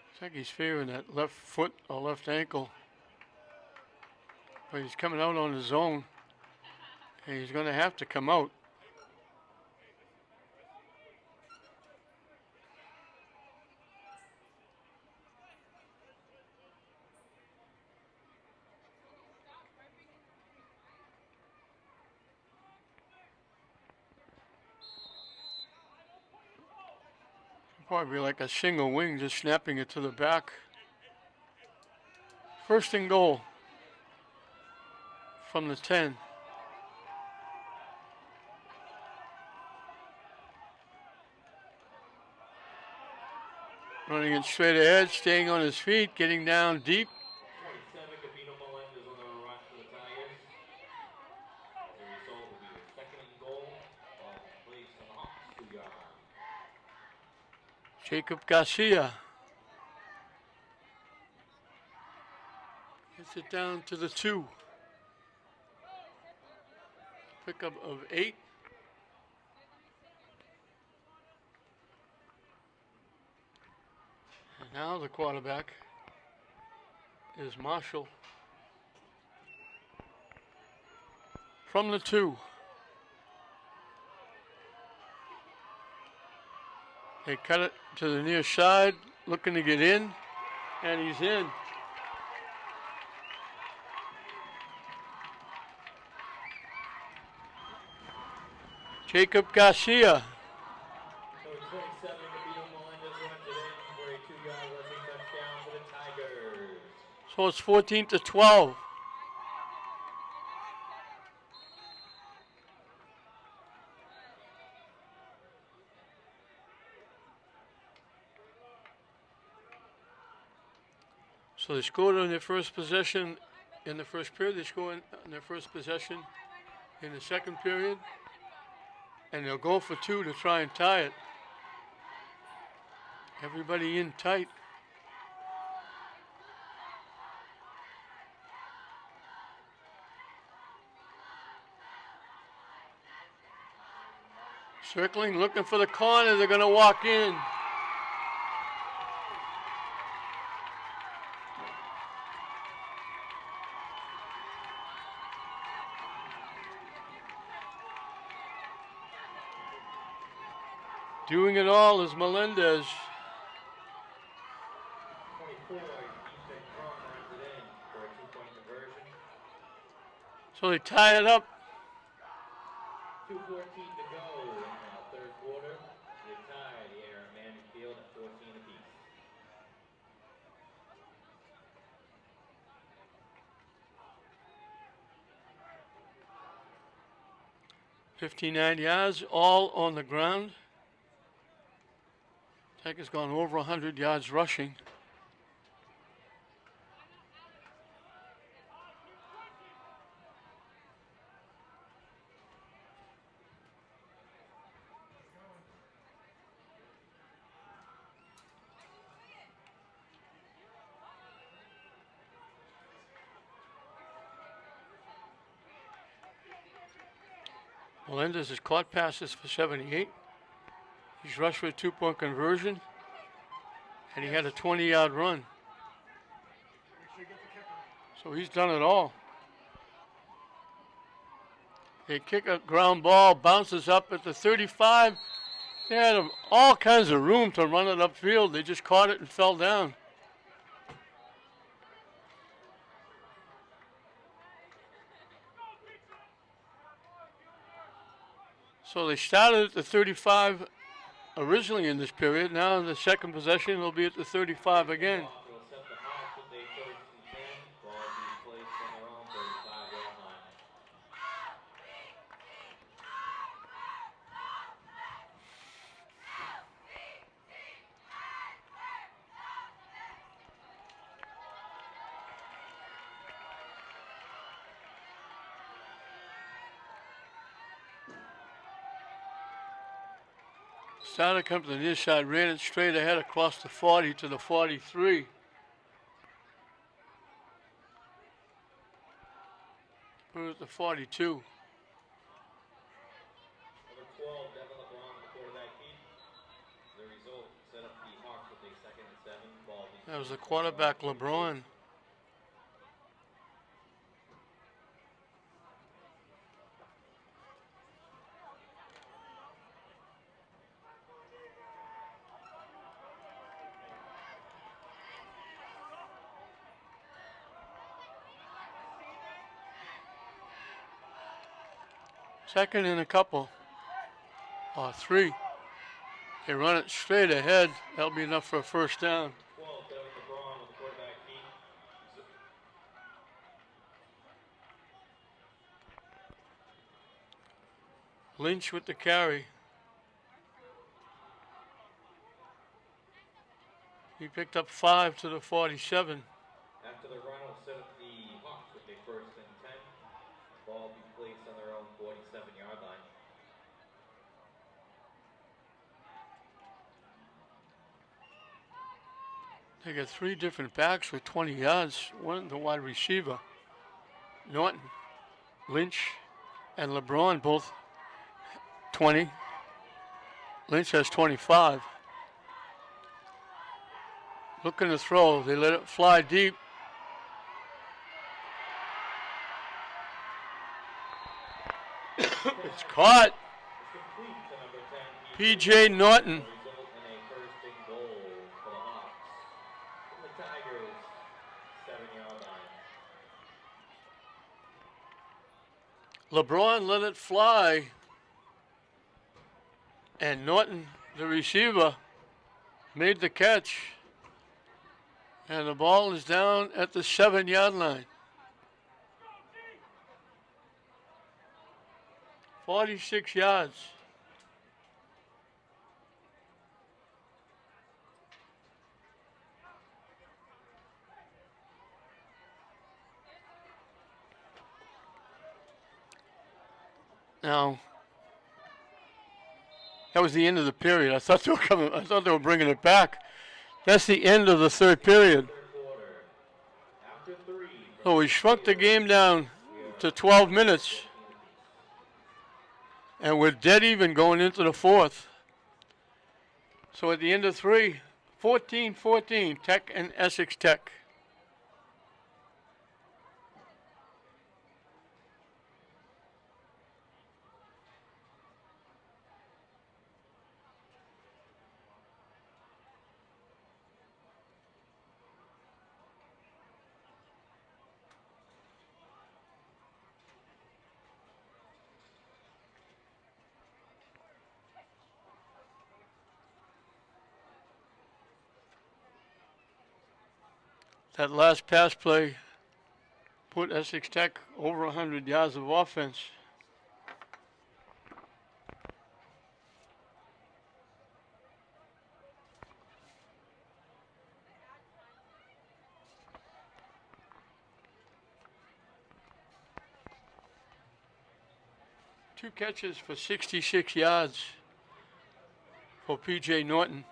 I think he's fearing that left foot or left ankle. But he's coming out on his own. And he's going to have to come out. Probably like a single wing, just snapping it to the back. First and goal from the 10. Running it straight ahead, staying on his feet, getting down deep. 27, Gavino Melendez on the run for the Tigers. The result will be a second and goal. Ball placed on the Hawks 2-yard line. Jacob Garcia gets it down to the 2. Pickup of 8. And now the quarterback is Marshall. From the 2. They cut it to the near side, looking to get in, and he's in. Jacob Garcia. Number 27, Gavino Melendez runs it in for a 2-yard rushing touchdown for the Tigers. So it's 14-12. So they scored on their first possession in the first period. They scored on their first possession in the second period. And they'll go for 2 to try and tie it. Everybody in tight. Circling, looking for the corner. They're going to walk in. Doing it all is Melendez. 24, Ethan Crum runs it in for a 2-point So they tie it up. 2:14 to go in the third quarter. They tie the air at Manning Field at 14 apiece. 59 yards, all on the ground. Tech has gone over 100 yards rushing. Melendez has caught passes for 78. He's rushed for a 2-point conversion, and he had a 20-yard run. Make sure you get the kicker. So he's done it all. They kick a ground ball, bounces up at the 35. They had all kinds of room to run it upfield. They just caught it and fell down. So they started at the 35 originally in this period. Now in the second possession, they'll be at the 35 again. Will set the Hawks with a first and 10. Ball will be placed on their own 35-yard line. Starter come to the near side, ran it straight ahead across the 40 to the 43. Put it at the 42. Number 12, Devin LeBron, the quarterback keep. The result set up the Hawks with a second and 7. Ball will be That was the quarterback, LeBron. Second and a couple. Or 3. They run it straight ahead. That'll be enough for a first down. 12, Devin LeBron with the quarterback keep. Lynch with the carry. He picked up 5 to the 47. After the run, will set up the Hawks with a first and 10. Ball will be placed on their own 47-yard line. They got 3 different backs with 20 yards. One, the wide receiver, Norton, Lynch, and LeBron both 20. Lynch has 25. Looking to throw. They let it fly deep. It's caught. It's complete to number 10, P.J. Norton. result in a first and goal for the Hawks. From the Tigers, 7-yard line. LeBron let it fly. And Norton, the receiver, made the catch. And the ball is down at the 7-yard line. 46 yards. Now, that was the end of the period. I thought they were coming. I thought they were bringing it back. That's the end of the third period. Third quarter. After 3. So we shrunk the game down to 12 minutes. And we're dead even going into the fourth. So at the end of 3, 14-14, Tech and Essex Tech. That last pass play put Essex Tech over 100 yards of offense. Two catches for 66 yards for P.J. Norton.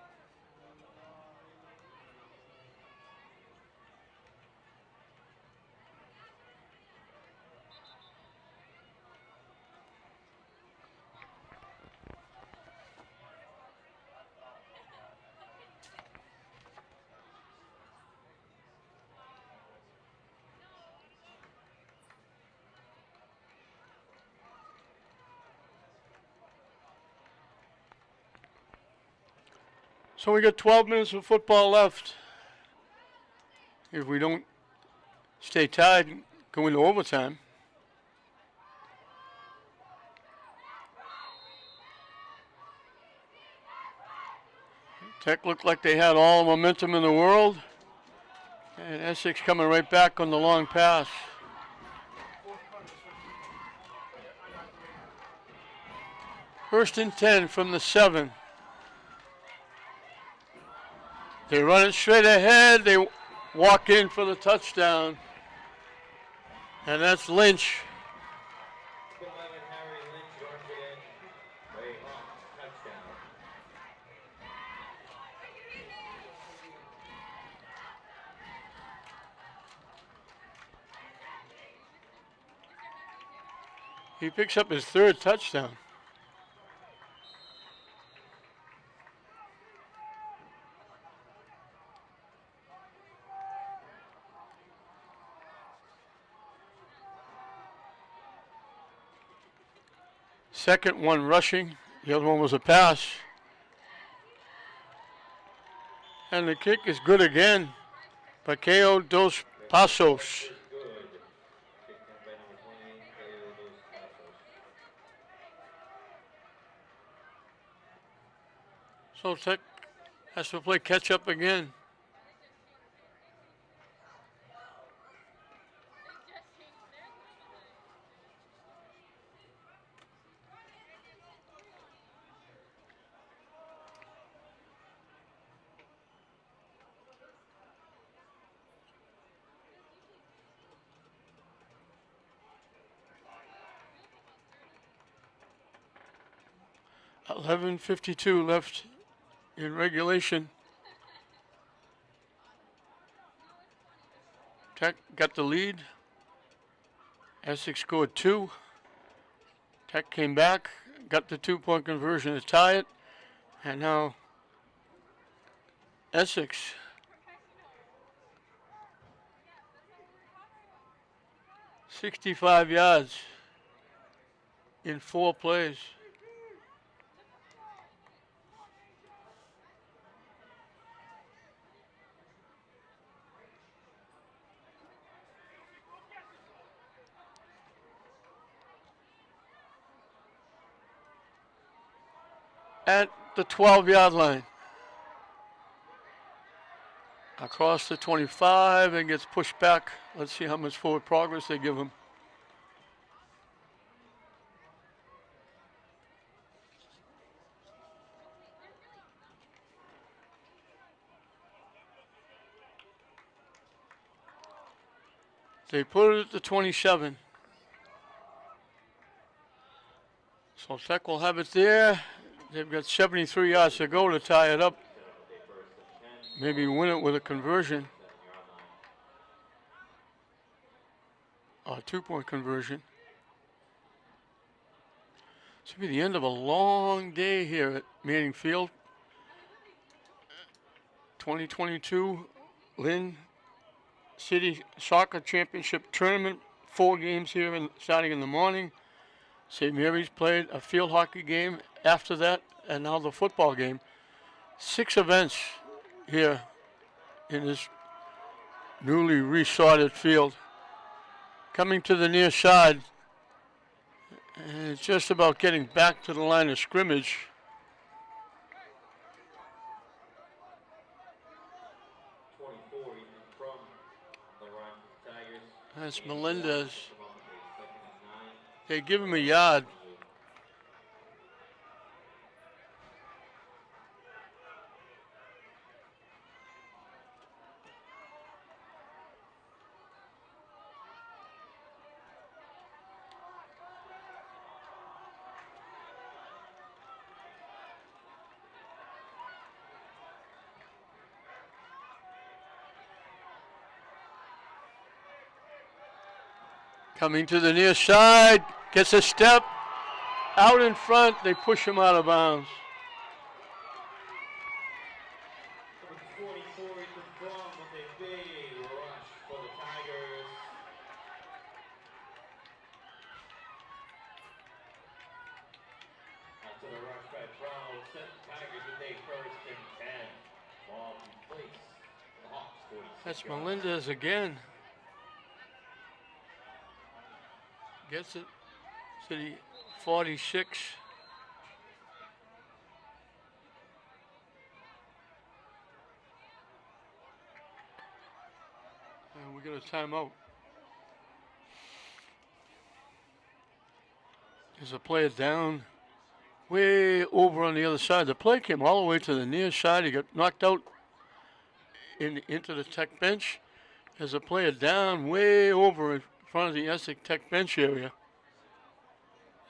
So we got 12 minutes of football left. If we don't stay tied, go into overtime. Tech looked like they had all the momentum in the world. And Essex coming right back on the long pass. First and 10 from the 7. They run it straight ahead. They walk in for the touchdown. And that's Lynch. Harry Lynch runs it in. Way off. Touchdown. He picks up his third touchdown. Second one rushing. The other one was a pass. And the kick is good again. Paqueo dos Pasos. So Tech has to play catch up again. $11:52 left in regulation. Tech got the lead. Essex scored 2. Tech came back, got the 2-point conversion to tie it. And now Essex .65 yards in 4 plays. At the 12-yard line. Across the 25 and gets pushed back. Let's see how much forward progress they give him. They put it at the 27. So Tech will have it there. They've got 73 yards to go to tie it up. Maybe win it with a conversion. A 2-point conversion. This will be the end of a long day here at Manning Field. 2022 Lynn City Soccer Championship Tournament. 4 games here starting in the morning. St. Mary's played a field hockey game after that, and now the football game. 6 events here in this newly resorted field. Coming to the near side, and it's just about getting back to the line of scrimmage. That's Gain of 7, Melendez. come up with a 2nd and 9. They give him a yard. Coming to the near side, gets a step out in front. They push him out of bounds. Number 24, Ethan Crum with a big rush for the Tigers. After the rush by Brown will set the Tigers with a 1st and 10. Ball be placed. The Hawks 46 That's yards. Melendez again. Gets it to the 46. And we got a timeout. There's a player down way over on the other side. The play came all the way to the near side. He got knocked out into the Tech bench. There's a player down way over in front of the Essex Tech bench area.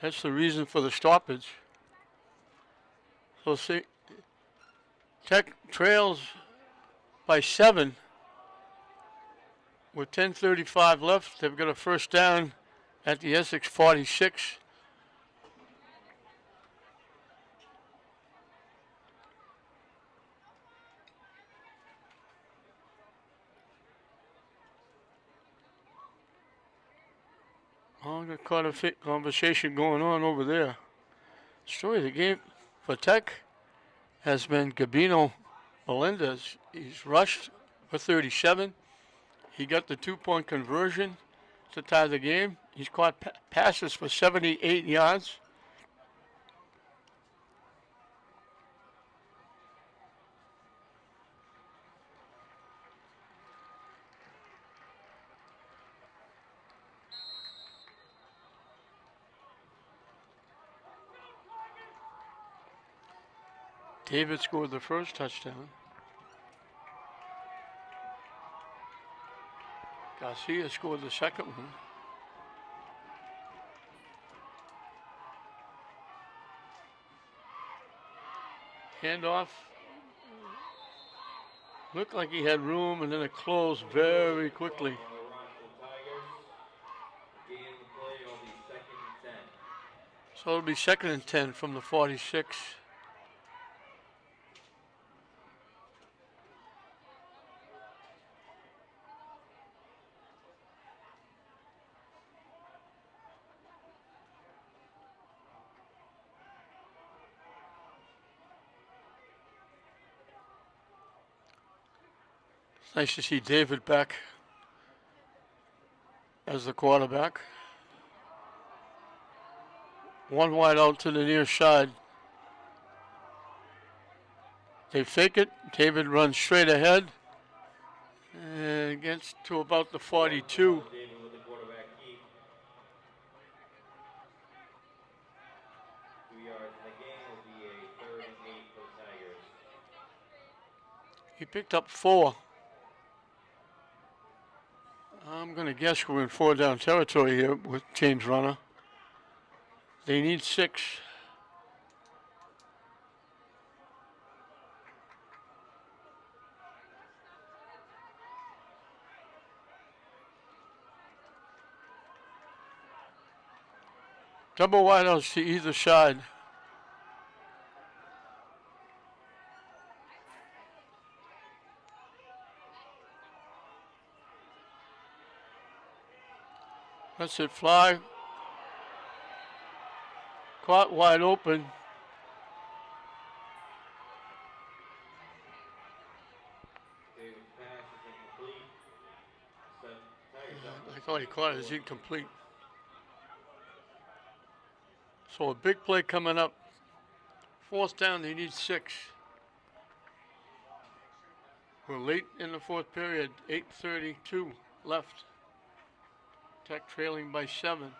That's the reason for the stoppage. So see, Tech trails by 7 with 10:35 left. They've got a first down at the Essex 46. Oh, I got quite a conversation going on over there. Story of the game for Tech has been Gabino Melendez. He's rushed for 37. He got the 2-point conversion to tie the game. He's caught passes for 78 yards. David scored the first touchdown. Garcia scored the second one. Handoff. Looked like he had room, and then it closed very quickly. On the run for the Tigers. Gain of the play will be 2nd and 10. So it'll be 2nd and 10 from the 46. It's nice to see David back as the quarterback. One wide out to the near side. They fake it. David runs straight ahead and gets to about the 42. David with the quarterback keep. 2 yards in the game will be a 3rd and 8 for the Tigers. He picked up 4. I'm going to guess we're in 4 down territory here with James Runner. They need 6. Double wideouts to either side. That's it, fly. Caught wide open. David's pass is incomplete. Tigers up. I thought he caught it as incomplete. So a big play coming up. 4th down, they need 6. We're late in the 4th period, 8:32 left. Tech trailing by 7.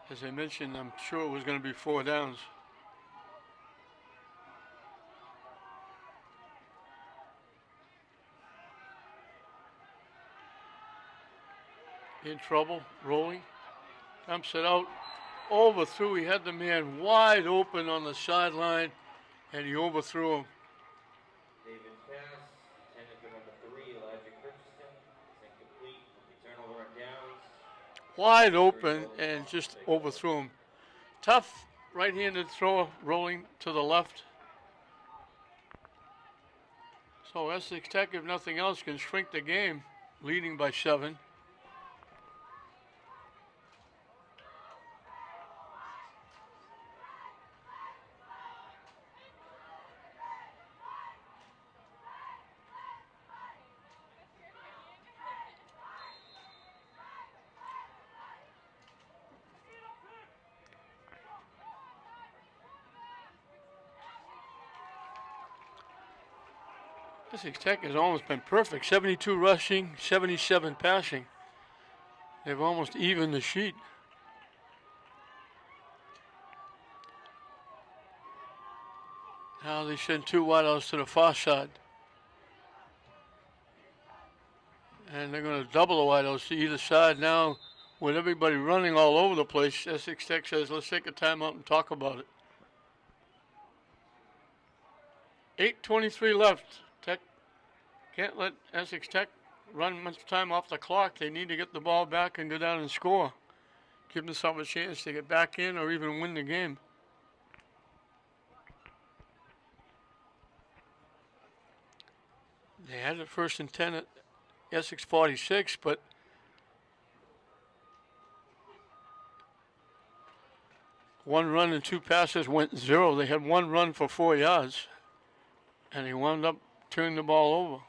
As I mentioned, I'm sure it was going to be 4 downs. In trouble, rolling, dumps it out, overthrew. He had the man wide open on the sideline, and he overthrew him. David's pass, intended for number 3, Elijah Christensen, is incomplete. Return over on downs. Wide open and just overthrew him. Tough right-handed thrower rolling to the left. So Essex Tech, if nothing else, can shrink the game, leading by 7. Essex Tech has almost been perfect. 72 rushing, 77 passing. They've almost evened the sheet. Now they send 2 wideouts to the far side. And they're going to double the wideouts to either side now. With everybody running all over the place, Essex Tech says, let's take a timeout and talk about it. 8:23 left. Tech can't let Essex Tech run much time off the clock. They need to get the ball back and go down and score. Give themselves a chance to get back in or even win the game. They had it 1st and 10 at Essex 46, but one run and 2 passes went 0. They had 1 run for 4 yards, and he wound up turning the ball over.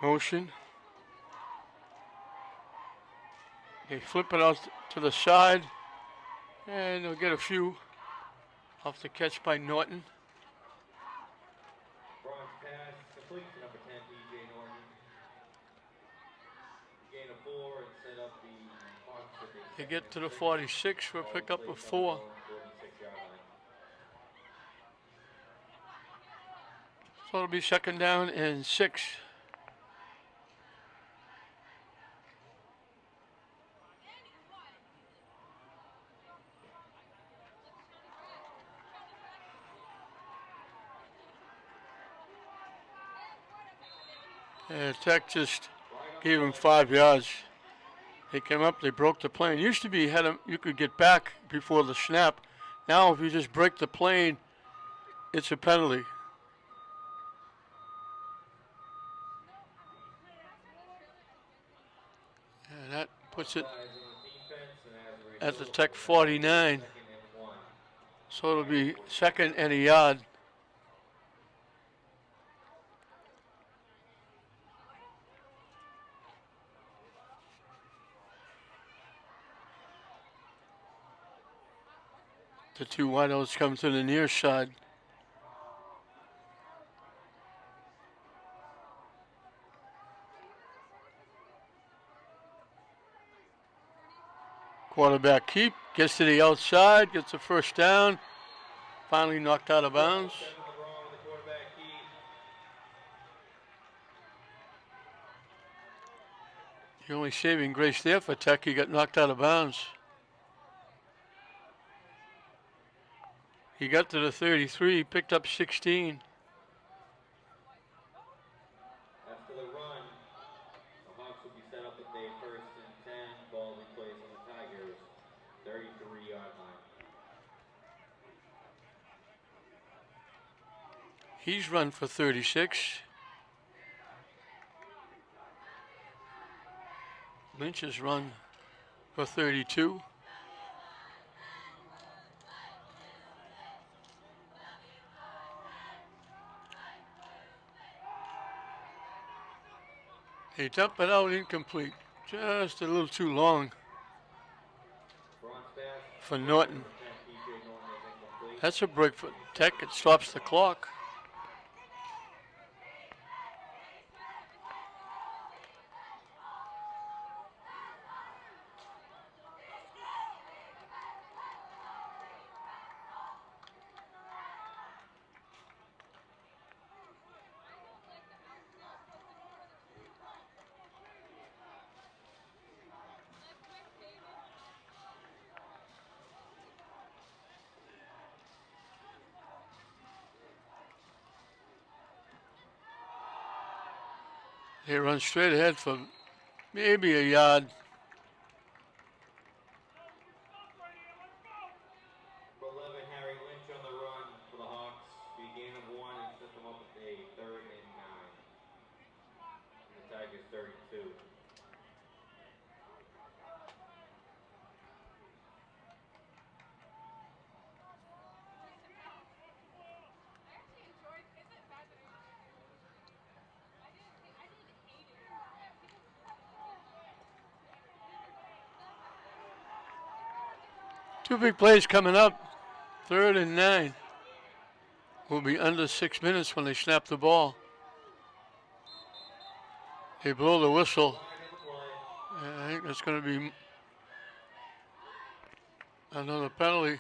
Motion. They flip it out to the side, and they'll get a few off the catch by Norton. Bronze pass, complete to number 10, DJ Norton. Gain of 4 and set up the Hawks with a They get to the 46 for a pickup of 4. 46-yard line. So it'll be 2nd down and 6. And Tech just gave him 5 yards. They came up, they broke the plane. Used to be you could get back before the snap. Now if you just break the plane, it's a penalty. And that puts it at the Tech 49. So it'll be 2nd and a yard. The 2 wideouts come to the near side. Quarterback keep, gets to the outside, gets a 1st down. Finally knocked out of bounds. The only saving grace there for Tech, he got knocked out of bounds. He got to the 33, he picked up 16. After the run, the Hawks will be set up with a 1st and 10. Ball will be placed on the Tigers' 33-yard line. He's run for 36. Lynch has run for 32. He dumped it out incomplete. Just a little too long for Norton. That's a break for Tech. It stops the clock. They run straight ahead for maybe a yard. For 11, Harry Lynch on the run for the Hawks. Be a gain of 1 and set them up with a 3rd and 9. The Tigers 32. Two big plays coming up. 3rd and 9. Will be under 6 minutes when they snap the ball. They blow the whistle. I think that's going to be another penalty.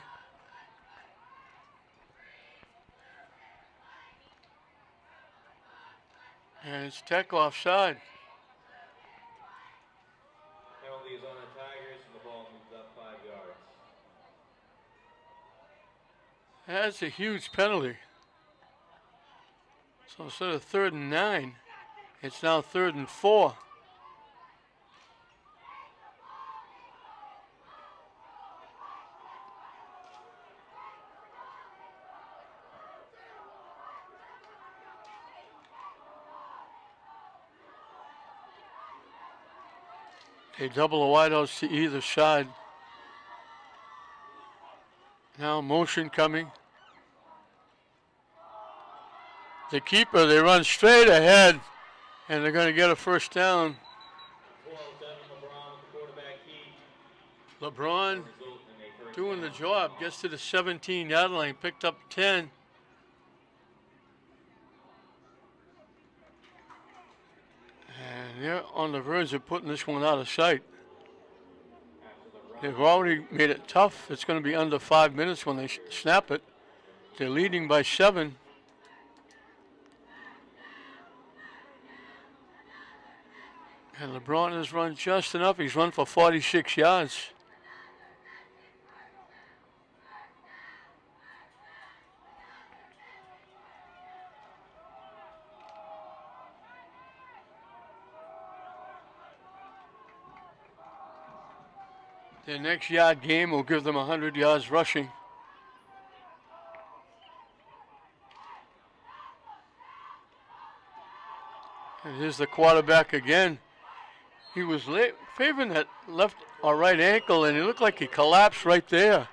And it's Tech offside. Penalty is on the Tigers, and the ball moves up 5 yards. That's a huge penalty. So instead of 3rd and 9, it's now 3rd and 4. They double the wideouts to either side. Now motion coming. The keeper, they run straight ahead, and they're going to get a first down. 12-7, LeBron with the quarterback heat. LeBron doing the job, gets to the 17-yard line, picked up 10. And they're on the verge of putting this one out of sight. They've already made it tough. It's going to be under 5 minutes when they snap it. They're leading by 7. And LeBron has run just enough. He's run for 46 yards. Their next yard game will give them 100 yards rushing. And here's the quarterback again. He was favoring that left or right ankle, and it looked like he collapsed right there.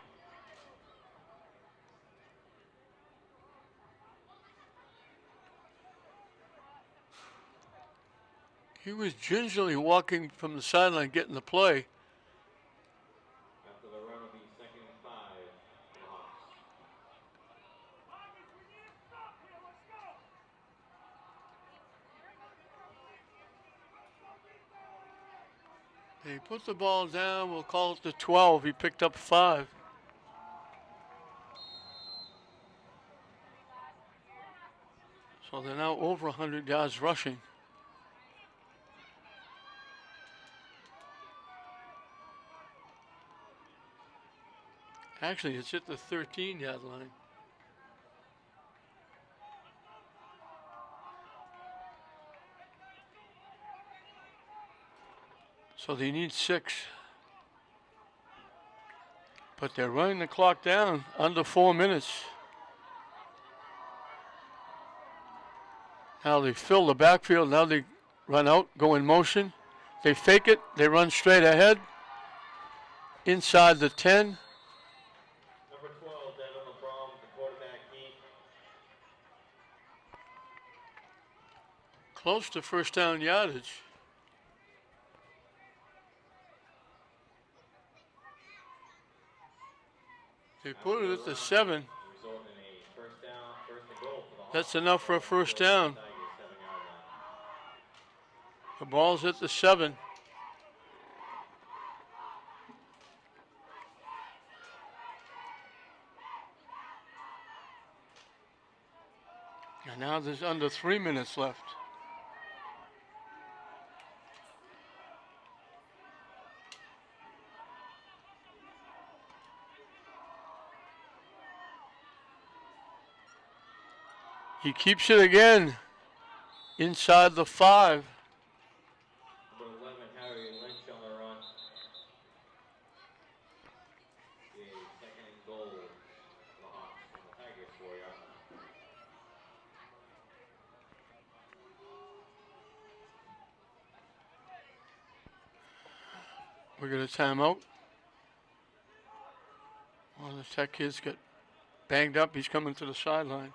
He was gingerly walking from the sideline getting the play. After the run will be 2nd and 5 for the Hawks. He put the ball down. We'll call it the 12. He picked up 5. So they're now over 100 yards rushing. Actually, it's at the 13-yard line. So they need 6. But they're running the clock down under 4 minutes. Now they fill the backfield. Now they run out, go in motion. They fake it. They run straight ahead. Inside the 10. Number 12, Devin LeBron, the quarterback keep. Close to first down yardage. They put it at the 7. Resulting in a first down, first and goal for the Hawks. That's enough for a first down. Tigers 7-yard line. The ball's at the 7. And now there's under 3 minutes left. He keeps it again inside the 5. Number 11, Harry Lynch on the run. A second and goal for the Hawks from the Tigers 4-yard line. We got a timeout. One of the Tech kids got banged up. He's coming to the sideline.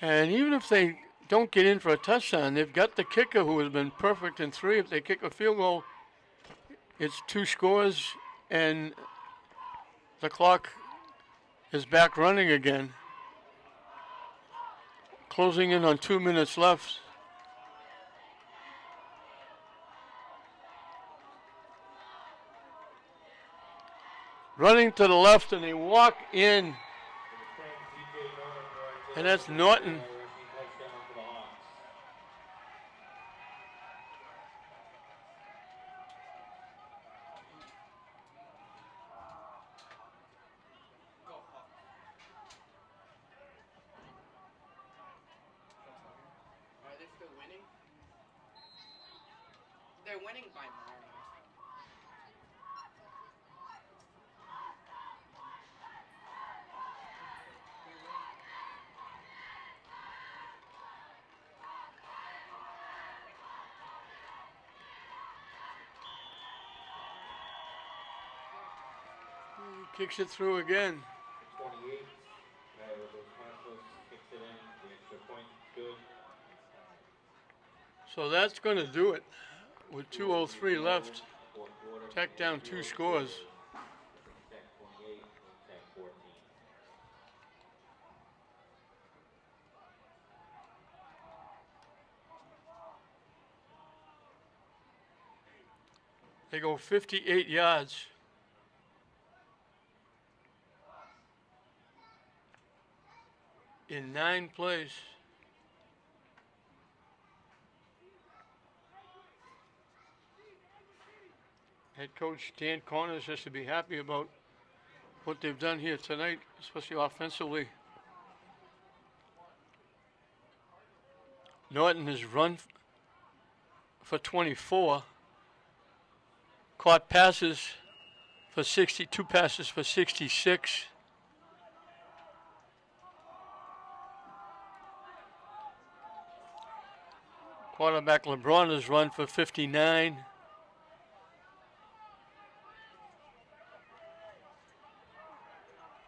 And even if they don't get in for a touchdown, they've got the kicker who has been perfect in 3. If they kick a field goal, it's 2 scores and the clock is back running again. Closing in on 2 minutes left. Running to the left, and they walk in. And that's Norton. Are they still winning? They're winning by more. Kicks it through again. 28. Rosales kicks it in. The extra point, good. So that's going to do it. With 2:03 left, Fourth quarter. Tech down 2 scores. Tech 28, Tech 14. They go 58 yards. In 9 plays. Head coach Dan Corners has to be happy about what they've done here tonight, especially offensively. Norton has run for 24. Caught passes for 62 passes for 66. Quarterback LeBron has run for 59.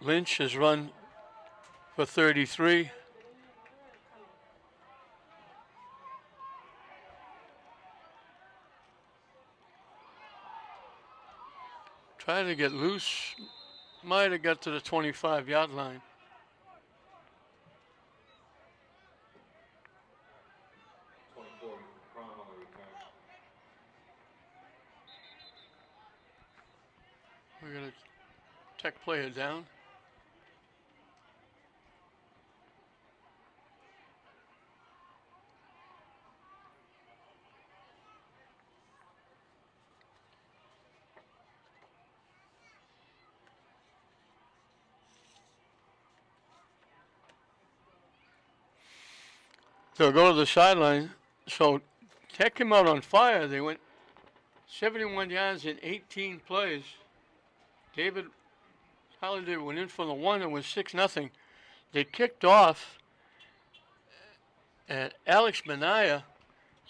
Lynch has run for 33. Trying to get loose. Might have got to the 25-yard line. We're going to Tech player down. They'll go to the sideline. So Tech came out on fire. They went 71 yards in 18 plays. David Holiday went in for the one. It was 6-0. They kicked off, and Alex Minaya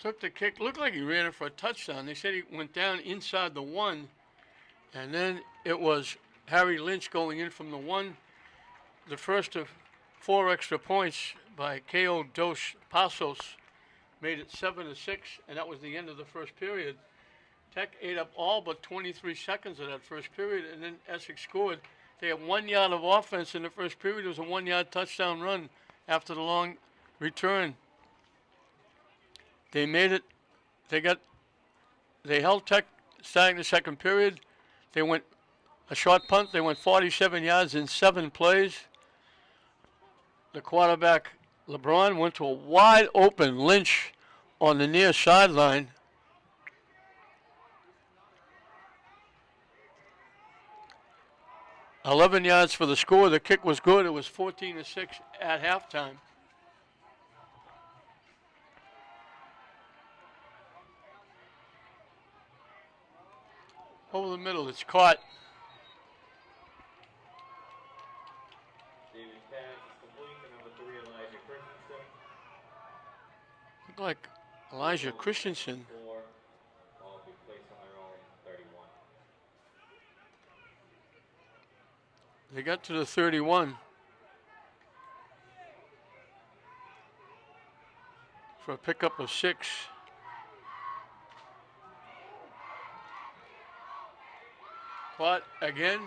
took the kick. Looked like he ran it for a touchdown. They said he went down inside the one, and then it was Harry Lynch going in from the one. The first of 4 extra points by Ko Dos Passos made it 7-6, and that was the end of the first period. Tech ate up all but 23 seconds of that first period, and then Essex scored. They had 1 yard of offense in the first period. It was a 1-yard touchdown run after the long return. They made it. They held Tech starting the second period. They went a short punt. They went 47 yards in 7 plays. The quarterback, LeBron, went to a wide open Lynch on the near sideline. $11 yards for the score. The kick was good. It was 14-6 at halftime. Over the middle, it's caught. David's pass is complete to number 3, Elijah Christensen. Looked like Elijah Christensen. 4, all be placed on their own 31. They got to the 31 for a pickup of 6. Caught again.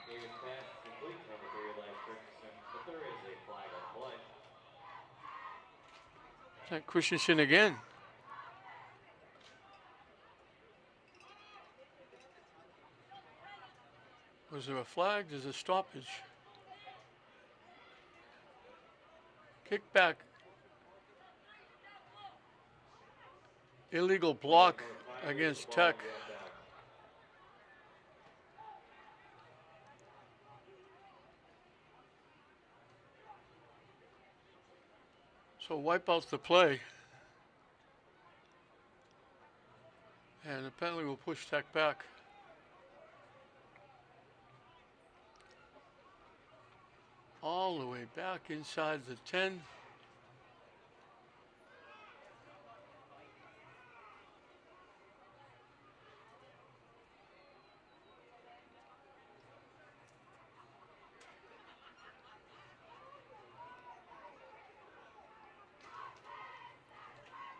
David's pass is complete to number 3, Elijah Christensen, but there is a flag on play. That Christensen again. Was there a flag? There's a stoppage. Kick back. Illegal block against Tech. So wipe out the play. And the penalty will push Tech back. All the way back inside the 10.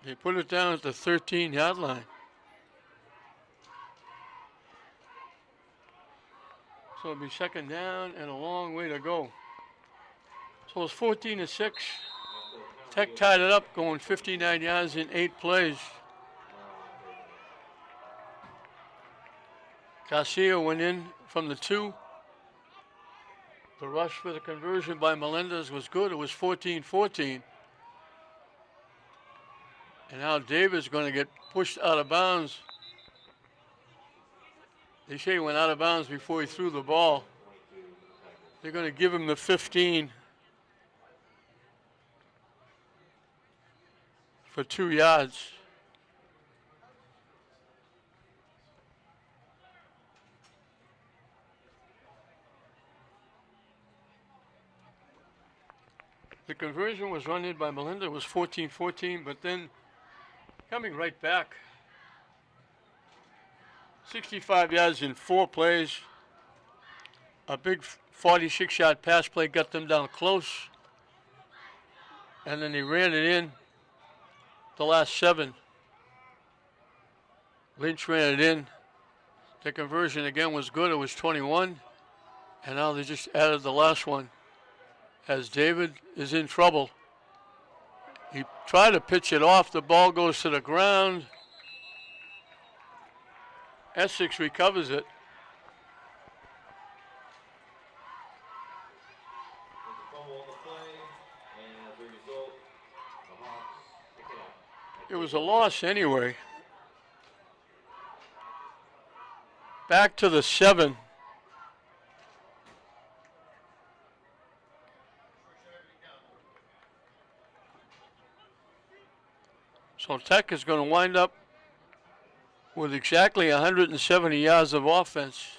They put it down at the 13-yard line. So it'll be second down and a long way to go. So it's 14-6. Tech tied it up, going 59 yards in 8 plays. Garcia went in from the 2. The rush for the conversion by Melendez was good. It was 14-14. And now David's going to get pushed out of bounds. They say he went out of bounds before he threw the ball. They're going to give him the 15 for 2 yards. The conversion was run in by Melinda. It was 14-14, but then coming right back, 65 yards in 4 plays. A big 46-yard pass play got them down close. And then they ran it in the last 7. Lynch ran it in. The conversion again was good. It was 21. And now they just added the last one as David is in trouble. He tried to pitch it off. The ball goes to the ground. Essex recovers it. There's a fumble on the play, and as a result, the Hawks pick it up. It was a loss anyway. Back to the 7. So Tech is going to wind up with exactly 170 yards of offense.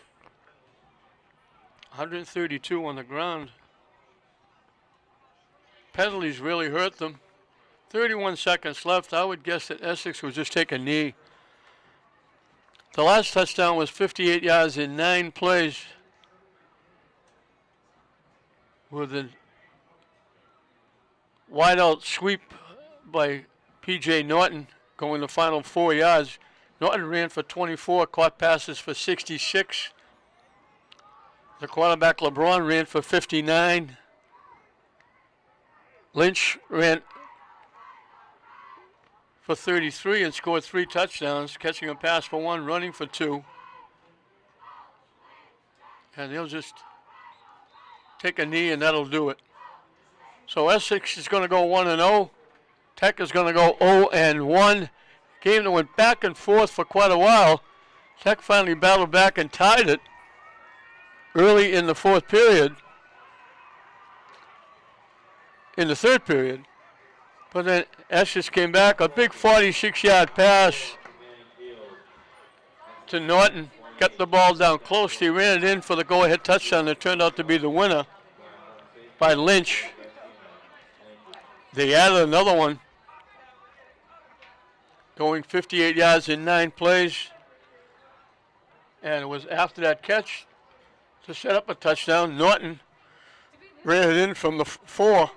132 on the ground. Penalties really hurt them. 31 seconds left. I would guess that Essex would just take a knee. The last touchdown was 58 yards in 9 plays with a wide-out sweep by P.J. Norton going the final 4 yards. Norton ran for 24, caught passes for 66. The quarterback, LeBron, ran for 59. Lynch ran for 33 and scored 3 touchdowns, catching a pass for 1, running for 2. And they'll just take a knee and that'll do it. So Essex is going to go 1-0. Tech is going to go 0-1. Game that went back and forth for quite a while. Tech finally battled back and tied it early in the fourth period. In the third period. But then Essex came back. A big 46-yard pass to Norton. Got the ball down close. He ran it in for the go-ahead touchdown that turned out to be the winner by Lynch. They added another one, going 58 yards in 9 plays. And it was after that catch to set up a touchdown. Norton ran it in from the 4.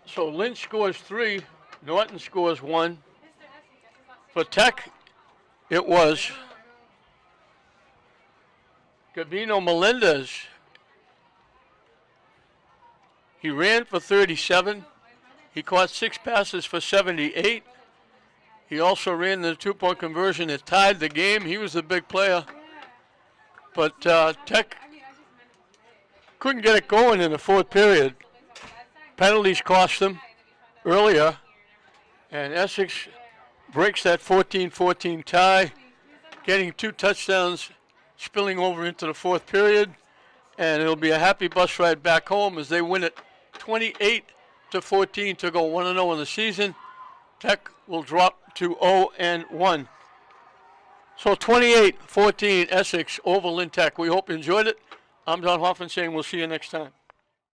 So Lynch scores 3, Norton scores 1. For Tech, it was Gabino Melendez. He ran for 37. He caught 6 passes for 78. He also ran the 2-point conversion that tied the game. He was the big player. But Tech couldn't get it going in the fourth period. Penalties cost them earlier. And Essex breaks that 14-14 tie, getting 2 touchdowns, spilling over into the fourth period. And it'll be a happy bus ride back home as they win it 28-14 to go 1-0 in the season. Tech will drop to 0-1. So 28-14 Essex over Lynn Tech. We hope you enjoyed it. I'm John Hoffman saying we'll see you next time.